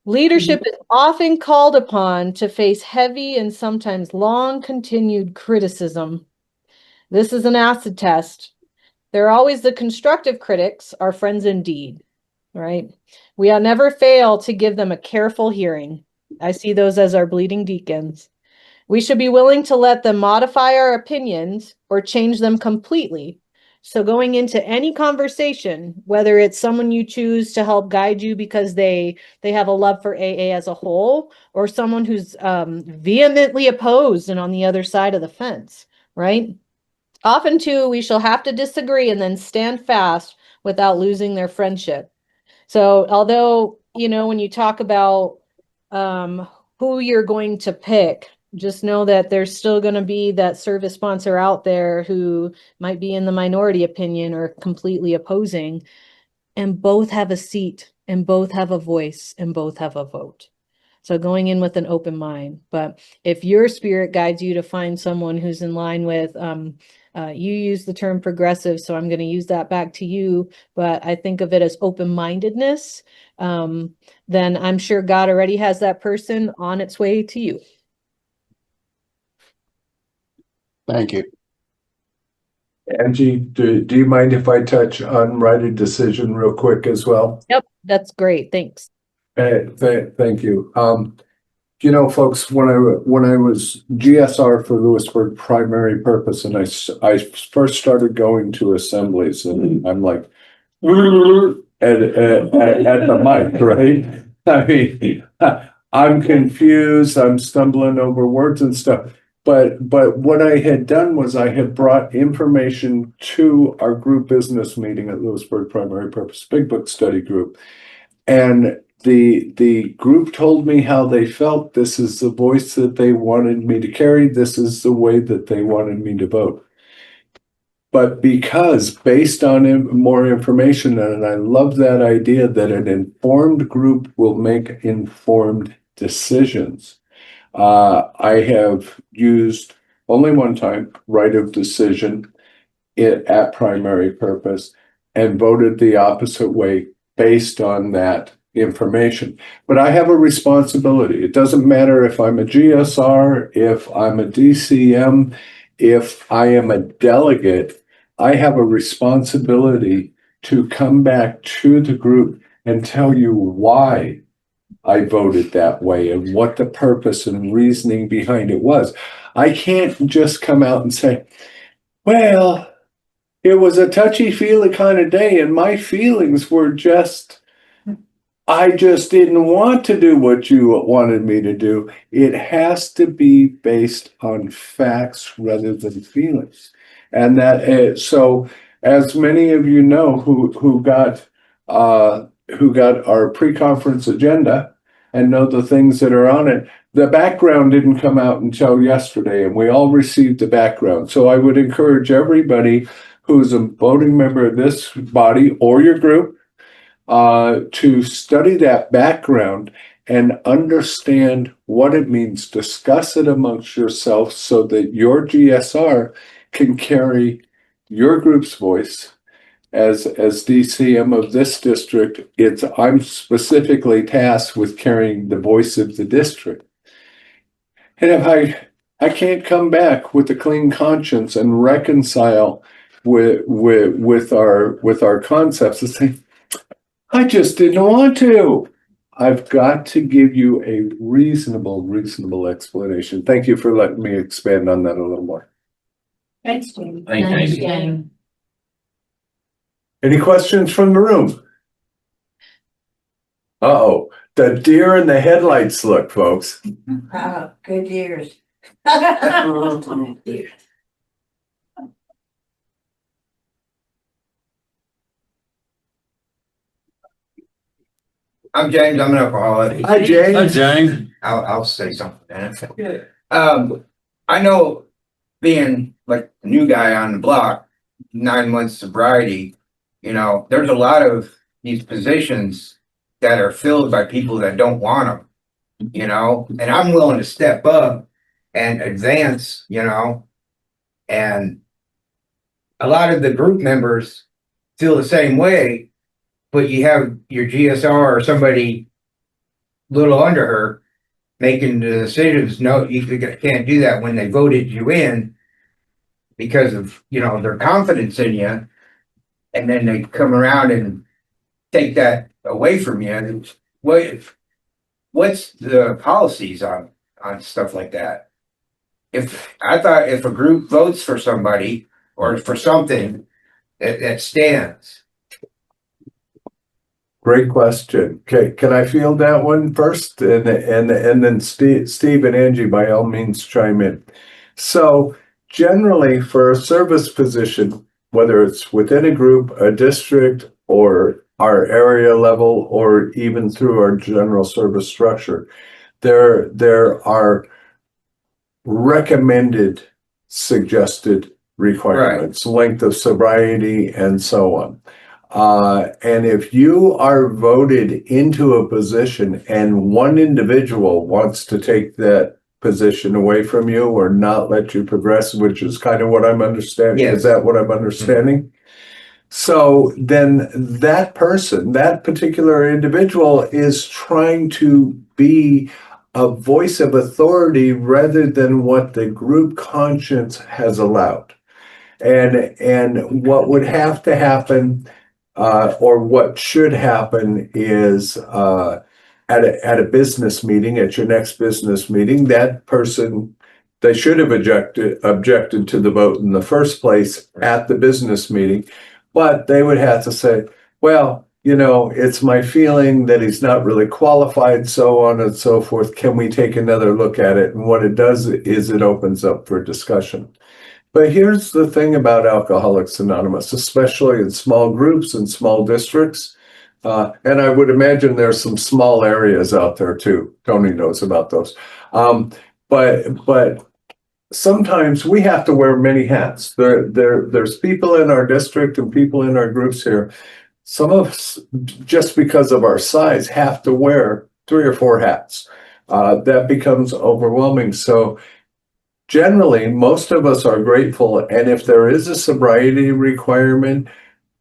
S4: Leadership is often called upon to face heavy and sometimes long continued criticism. This is an acid test. There are always the constructive critics, our friends indeed, right? We never fail to give them a careful hearing. I see those as our bleeding deacons. We should be willing to let them modify our opinions or change them completely. So going into any conversation, whether it's someone you choose to help guide you because they have a love for AA as a whole, or someone who's vehemently opposed and on the other side of the fence, right? Often too, we shall have to disagree and then stand fast without losing their friendship. So although, when you talk about who you're going to pick, just know that there's still going to be that service sponsor out there who might be in the minority opinion or completely opposing, and both have a seat and both have a voice and both have a vote. So going in with an open mind. But if your spirit guides you to find someone who's in line with, you use the term progressive, so I'm going to use that back to you, but I think of it as open-mindedness, then I'm sure God already has that person on its way to you.
S5: Thank you.
S2: Angie, do you mind if I touch on right of decision real quick as well?
S4: Yep, that's great. Thanks.
S2: Thank you. Folks, when I was GSR for Lewisburg Primary Purpose, and I first started going to assemblies, and I'm like, at the mic, right? I mean, I'm confused. I'm stumbling over words and stuff. But what I had done was I had brought information to our group business meeting at Lewisburg Primary Purpose Big Book Study Group, and the group told me how they felt. This is the voice that they wanted me to carry. This is the way that they wanted me to vote. But because based on more information, and I love that idea that an informed group will make informed decisions. I have used only one time right of decision at primary purpose and voted the opposite way based on that information. But I have a responsibility. It doesn't matter if I'm a GSR, if I'm a DCM, if I am a delegate, I have a responsibility to come back to the group and tell you why I voted that way and what the purpose and reasoning behind it was. I can't just come out and say, well, it was a touchy-feely kind of day, and my feelings were just, I just didn't want to do what you wanted me to do. It has to be based on facts rather than feelings. And that, so as many of you know who got our pre-conference agenda and know the things that are on it, the background didn't come out until yesterday, and we all received the background. So I would encourage everybody who's a voting member of this body or your group to study that background and understand what it means. Discuss it amongst yourselves so that your GSR can carry your group's voice. As DCM of this district, I'm specifically tasked with carrying the voice of the district. And if I can't come back with a clean conscience and reconcile with our concepts and say, I just didn't want to. I've got to give you a reasonable explanation. Thank you for letting me expand on that a little more.
S3: Thanks, Jamie.
S1: Thanks, Jamie.
S3: Jamie.
S2: Any questions from the room? Uh-oh, the deer in the headlights look, folks.
S3: Good years.
S6: I'm James. I'm an alcoholic.
S2: Hi, James.
S5: Hi, James.
S6: I'll say something. I know being like a new guy on the block, 9 months sobriety, there's a lot of these positions that are filled by people that don't want them, and I'm willing to step up and advance, and a lot of the group members feel the same way, but you have your GSR or somebody little under her making the decisions. No, you can't do that when they voted you in because of, their confidence in you. And then they come around and take that away from you. And what's the policies on stuff like that? If a group votes for somebody or for something that stands.
S2: Great question. Okay, can I field that one first? And then Steve and Angie, by all means, chime in. So generally for a service position, whether it's within a group, a district, or our area level, or even through our general service structure, there are recommended suggested requirements, length of sobriety, and so on. And if you are voted into a position and one individual wants to take that position away from you or not let you progress, which is kind of what I'm understanding.
S6: Yes.
S2: Is that what I'm understanding? Mm-hmm. So then that person, that particular individual, is trying to be a voice of authority rather than what the group conscience has allowed. And what would have to happen, or what should happen, is at a business meeting, at your next business meeting, that person, they should have objected to the vote in the first place at the business meeting, but they would have to say, well, it's my feeling that he's not really qualified, so on and so forth. Can we take another look at it? And what it does is it opens up for discussion. But here's the thing about Alcoholics Anonymous, especially in small groups and small districts. And I would imagine there's some small areas out there too. Tony knows about those. But sometimes we have to wear many hats. There's people in our district and people in our groups here. Some of us, just because of our size, have to wear 3 or 4 hats. That becomes overwhelming. So generally, most of us are grateful. And if there is a sobriety requirement,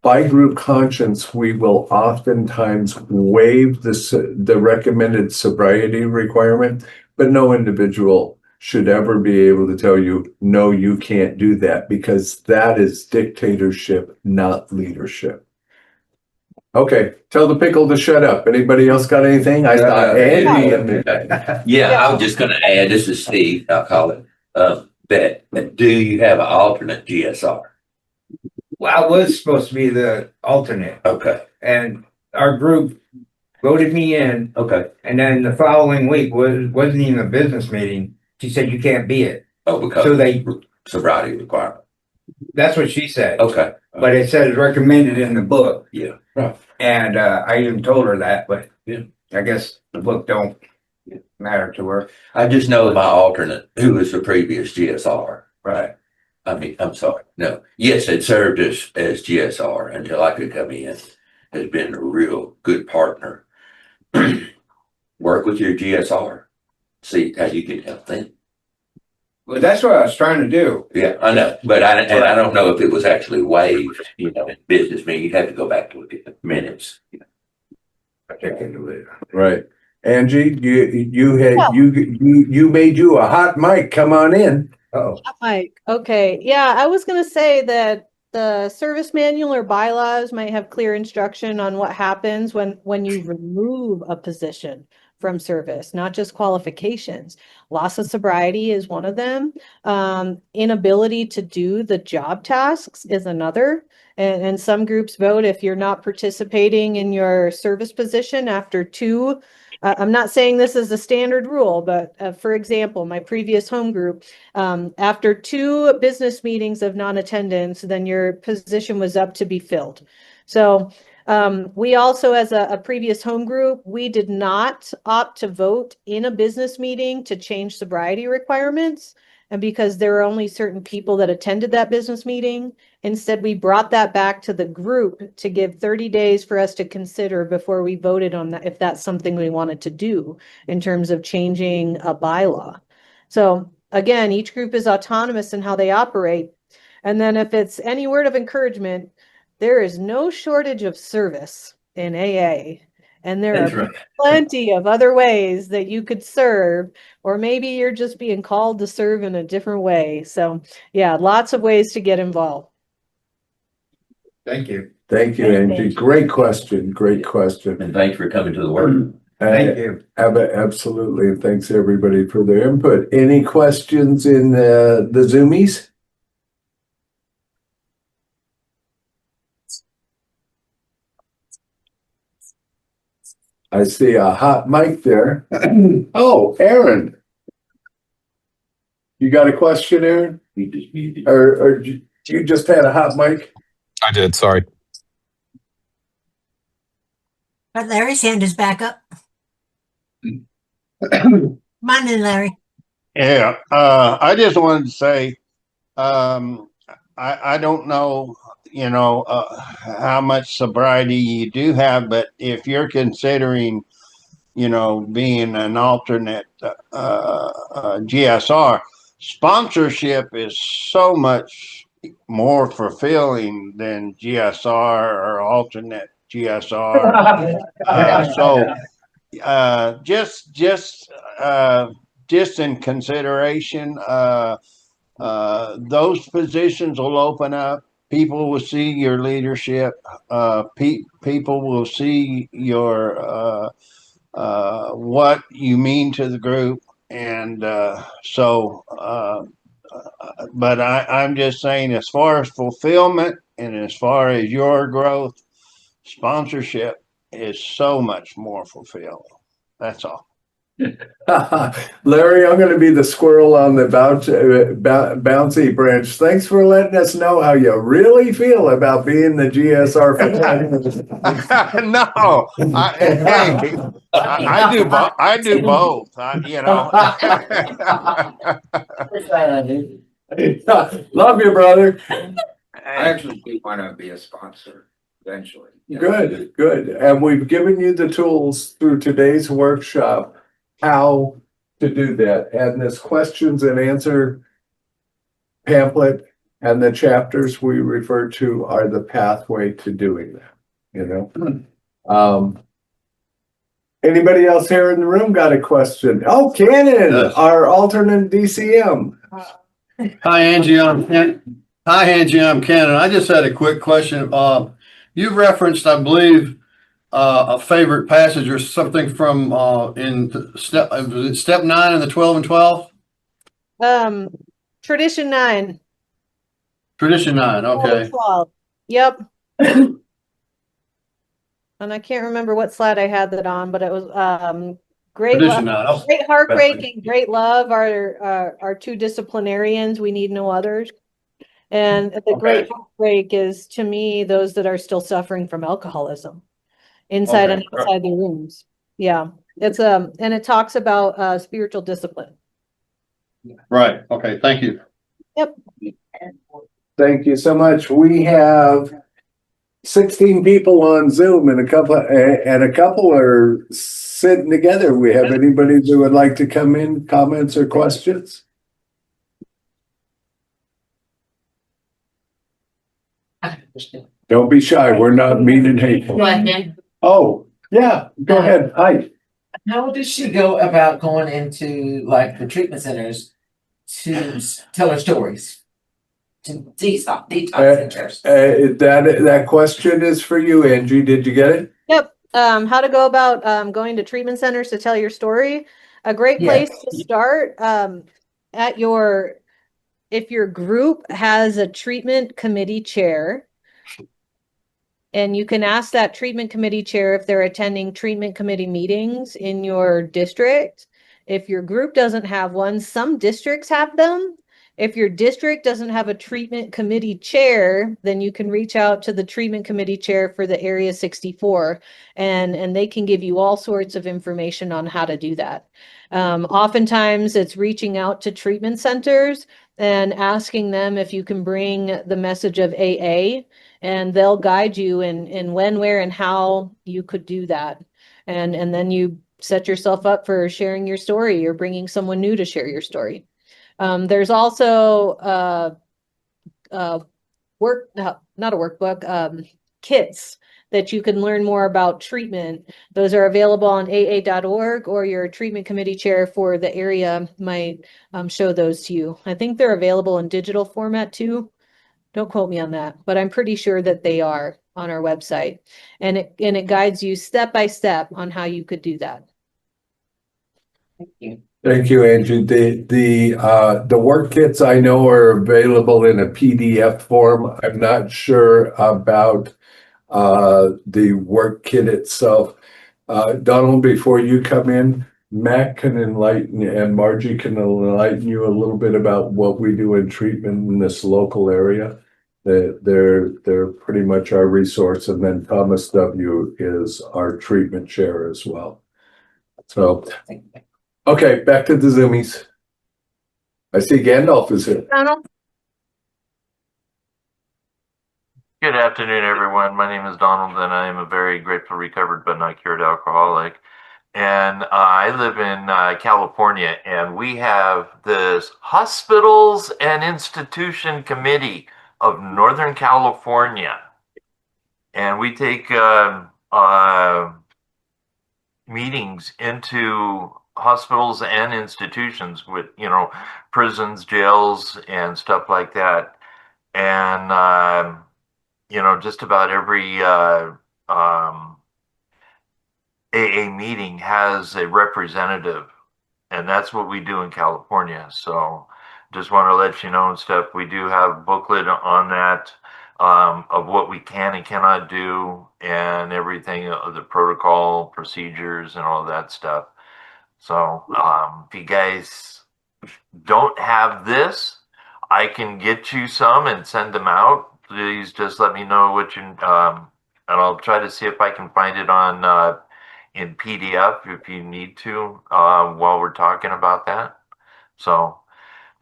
S2: by group conscience, we will oftentimes waive the recommended sobriety requirement, but no individual should ever be able to tell you, no, you can't do that, because that is dictatorship, not leadership. Okay, tell the pickle to shut up. Anybody else got anything? I thought Andy and
S1: Yeah, I was just gonna add, this is Steve, I'll call it, that do you have an alternate GSR?
S6: Well, I was supposed to be the alternate,
S1: Okay,
S6: and our group voted me in,
S1: okay.
S6: and then the following week wasn't even a business meeting. She said you can't be it.
S1: Oh, because
S6: So they,
S1: sobriety requirement.
S6: that's what she said.
S1: Okay.
S6: But it says recommended in the book.
S1: Yeah.
S6: And I even told her that, but
S1: Yeah.
S6: I guess the book don't matter to her.
S1: I just know my alternate, who was the previous GSR.
S6: Right.
S1: I mean, I'm sorry, no. Yes, it served as GSR until I could come in. Has been a real good partner. Work with your GSR. See how you can help them.
S6: Well, that's what I was trying to do.
S1: Yeah, I know, but I don't know if it was actually waived, in business meeting. You'd have to go back to look at the minutes.
S6: I check into it.
S2: right. Angie, you made you a hot mic. Come on in.
S6: Oh,
S4: Mike, okay, yeah, I was gonna say that the service manual or bylaws might have clear instruction on what happens when you remove a position from service, not just qualifications. Loss of sobriety is one of them. Inability to do the job tasks is another. And some groups vote if you're not participating in your service position after 2. I'm not saying this is a standard rule, but for example, my previous home group, after 2 business meetings of non-attendance, then your position was up to be filled. So we also, as a previous home group, we did not opt to vote in a business meeting to change sobriety requirements. And because there were only certain people that attended that business meeting, instead we brought that back to the group to give 30 days for us to consider before we voted on that, if that's something we wanted to do in terms of changing a bylaw. So again, each group is autonomous in how they operate. And then if it's any word of encouragement, there is no shortage of service in AA. And there
S1: That's
S4: are
S1: right.
S4: plenty of other ways that you could serve, or maybe you're just being called to serve in a different way. So yeah, lots of ways to get involved.
S6: thank you.
S2: Thank you, Angie. Great question. Great question.
S1: And thanks for coming to the work.
S6: Thank you.
S2: Absolutely. And thanks everybody for their input. Any questions in the Zoomies? I see a hot mic there. Oh, Aaron. You got a question, Aaron?
S1: We just muted.
S2: Or you just had a hot mic?
S7: I did, sorry.
S3: But Larry's hand is back up. Come on in, Larry.
S5: Yeah, I just wanted to say, I don't know, how much sobriety you do have, but if you're considering, being an alternate GSR, sponsorship is so much more fulfilling than GSR or alternate GSR. So just in consideration, those positions will open up. People will see your leadership. People will see your what you mean to the group, and but I'm just saying, as far as fulfillment and as far as your growth, sponsorship is so much more fulfilling. That's all.
S2: Larry, I'm going to be the squirrel on the bouncy branch. Thanks for letting us know how you really feel about being the GSR.
S5: No, I do both.
S2: Love you, brother.
S6: I actually do want to be a sponsor eventually.
S2: Good, good. And we've given you the tools through today's workshop, how to do that. And this questions and answer pamphlet and the chapters we refer to are the pathway to doing that, you know? Anybody else here in the room got a question? Oh, Cannon,
S7: Yes.
S2: our alternate DCM.
S7: Hi, Angie. I'm Ken, and I just had a quick question. You referenced, I believe, a favorite passage or something from in step, was it step 9 in the 12 and 12?
S4: Tradition 9.
S7: Tradition 9. Okay.
S4: 12. Yep. And I can't remember what slide I had that on, but it was great
S7: Tradition
S4: love,
S7: 9. Oh,
S4: great heartbreak and great love are two disciplinarians. We need no others. And the great heartbreak is, to me, those that are still suffering from alcoholism inside and outside the rooms. Yeah. It's and it talks about spiritual discipline.
S7: right. Okay. Thank you.
S4: Yep.
S2: Thank you so much. We have 16 people on Zoom and a couple are sitting together. We have anybody that would like to come in, comments or questions? Don't be shy. We're not mean and hateful. Oh, yeah, go ahead. Hi.
S8: How does she go about going into like the treatment centers to tell her stories? To detox centers.
S2: That question is for you, Angie. Did you get it?
S4: Yep. How to go about going to treatment centers to tell your story. A great place to start at your, if your group has a treatment committee chair, and you can ask that treatment committee chair if they're attending treatment committee meetings in your district. If your group doesn't have one, some districts have them. If your district doesn't have a treatment committee chair, then you can reach out to the treatment committee chair for the Area 64, and they can give you all sorts of information on how to do that. Oftentimes it's reaching out to treatment centers and asking them if you can bring the message of AA, and they'll guide you in when, where, and how you could do that. And then you set yourself up for sharing your story or bringing someone new to share your story. There's also not a workbook, kits that you can learn more about treatment. Those are available on aa.org, or your treatment committee chair for the area might show those to you. I think they're available in digital format too. Don't quote me on that, but I'm pretty sure that they are on our website, and it guides you step by step on how you could do that.
S8: Thank you.
S2: Thank you, Angie. The work kits I know are available in a PDF form. I'm not sure about the work kit itself. Donald, before you come in, Matt can enlighten and Margie can enlighten you a little bit about what we do in treatment in this local area. They're pretty much our resource, and then Thomas W. is our treatment chair as well. So, okay, back to the Zoomies. I see Gandalf is here.
S4: Donald?
S9: Good afternoon, everyone. My name is Donald, and I am a very grateful recovered but not cured alcoholic. And I live in California, and we have this Hospitals and Institution Committee of Northern California. And we take meetings into hospitals and institutions with, prisons, jails, and stuff like that. And, just about every AA meeting has a representative, and that's what we do in California. So just want to let you know and stuff, we do have a booklet on that, of what we can and cannot do, and everything, the protocol, procedures, and all that stuff. So if you guys don't have this, I can get you some and send them out. Please just let me know what you, and I'll try to see if I can find it on in PDF if you need to, while we're talking about that. So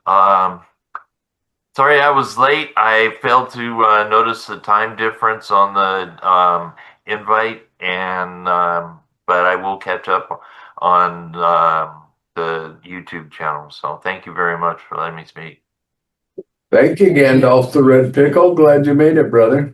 S9: Sorry I was late. I failed to notice the time difference on the invite, and but I will catch up on the YouTube channel. So thank you very much for letting me speak.
S2: Thank you, Gandalf the Red Pickle. Glad you made it, brother.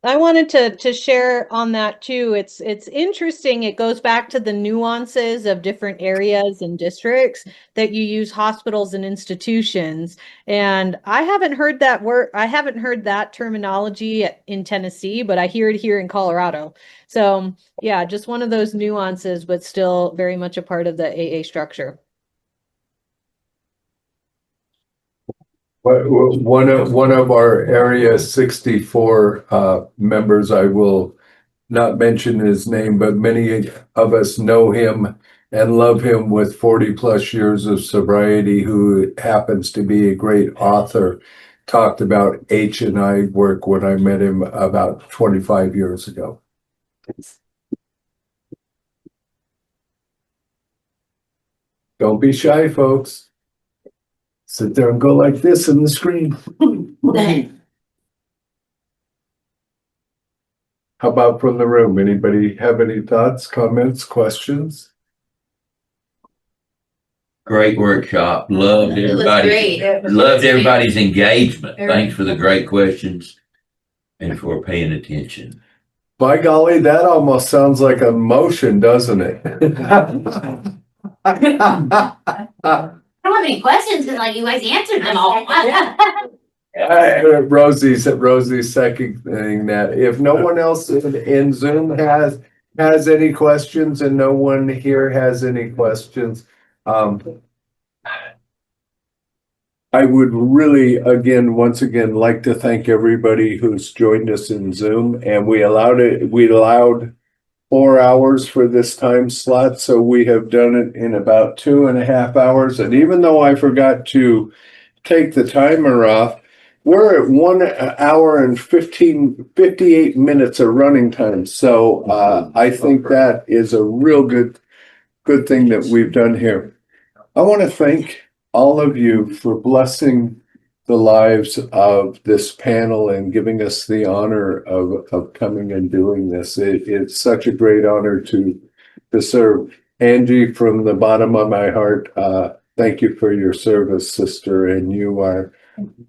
S4: I wanted to share on that too. It's interesting. It goes back to the nuances of different areas and districts that you use hospitals and institutions. And I haven't heard that word. I haven't heard that terminology in Tennessee, but I hear it here in Colorado. So yeah, just one of those nuances, but still very much a part of the AA structure.
S2: One of our Area 64 members, I will not mention his name, but many of us know him and love him with 40 plus years of sobriety, who happens to be a great author, talked about H&I work when I met him about 25 years ago. Don't be shy, folks. Sit there and go like this in the screen. How about from the room? Anybody have any thoughts, comments, questions?
S1: Great workshop. Loved everybody's engagement. Thanks for the great questions and for paying attention.
S2: By golly, that almost sounds like a motion, doesn't it?
S10: I don't have any questions because like you guys answered them all.
S2: Rosie's seconding that. If no one else in Zoom has any questions and no one here has any questions, I would really, once again, like to thank everybody who's joined us in Zoom, and we allowed 4 hours for this time slot. So we have done it in about 2.5 hours. And even though I forgot to take the timer off, we're at 1 hour and 58 minutes of running time. So I think that is a real good thing that we've done here. I want to thank all of you for blessing the lives of this panel and giving us the honor of coming and doing this. It's such a great honor to serve. Angie, from the bottom of my heart, thank you for your service, sister, and you are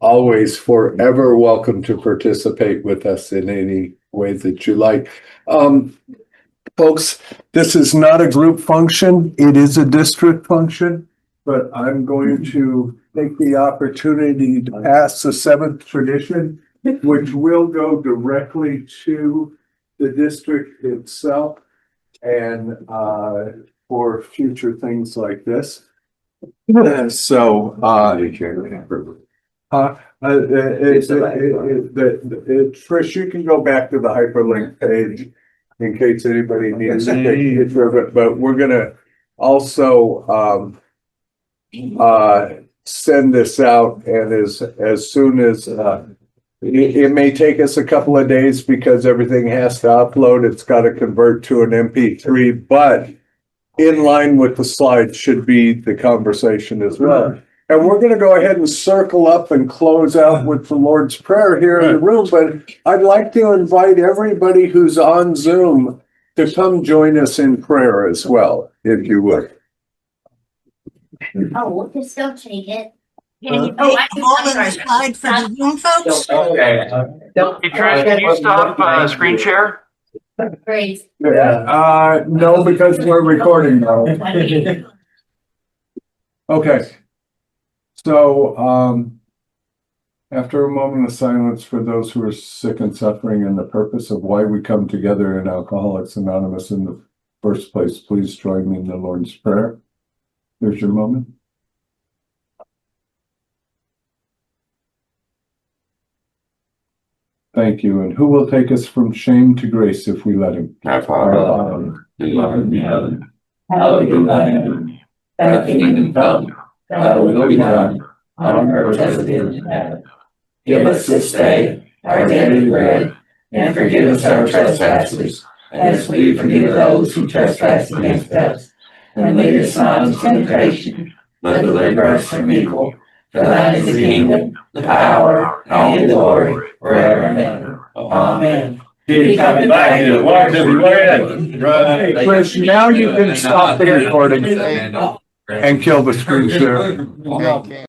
S2: always forever welcome to participate with us in any way that you like. Folks, this is not a group function. It is a district function, but I'm going to take the opportunity to pass the 7th tradition, which will go directly to the district itself and for future things like this. So, Trish, you can go back to the hyperlink page in case anybody needs to take a picture of it, but we're gonna also send this out, and as soon as it may take us a couple of days because everything has to upload. It's got to convert to an MP3, but in line with the slides should be the conversation as well. And we're going to go ahead and circle up and close out with the Lord's Prayer here in the room, but I'd like to invite everybody who's on Zoom to come join us in prayer as well, if you would.
S10: Oh, we'll just still take it.
S3: Can you take the slide for the Zoom folks?
S9: Okay. Hey, Trish, can you stop screen share?
S10: Great.
S2: No, because we're recording now. Okay. So, after a moment of silence for those who are sick and suffering and the purpose of why we come together in Alcoholics Anonymous in the first place, please join me in the Lord's Prayer. Here's your moment. Thank you. And who will take us from shame to grace if we let him?
S1: Our Father, who art in heaven,
S8: hallowed be thy name. Thy kingdom come, thy will be done, on earth as it is in heaven. Give us this day our daily bread, and forgive us our trespasses, as we forgive those who trespass against us. And lead us not into temptation, but deliver us from evil. For thine is the kingdom, the power, and the glory, forever and ever. Amen.
S7: Keep coming back here. Watch everywhere. Right.
S2: Chris, now you can stop the recording
S5: Hey,
S2: and kill the screen share.
S5: okay.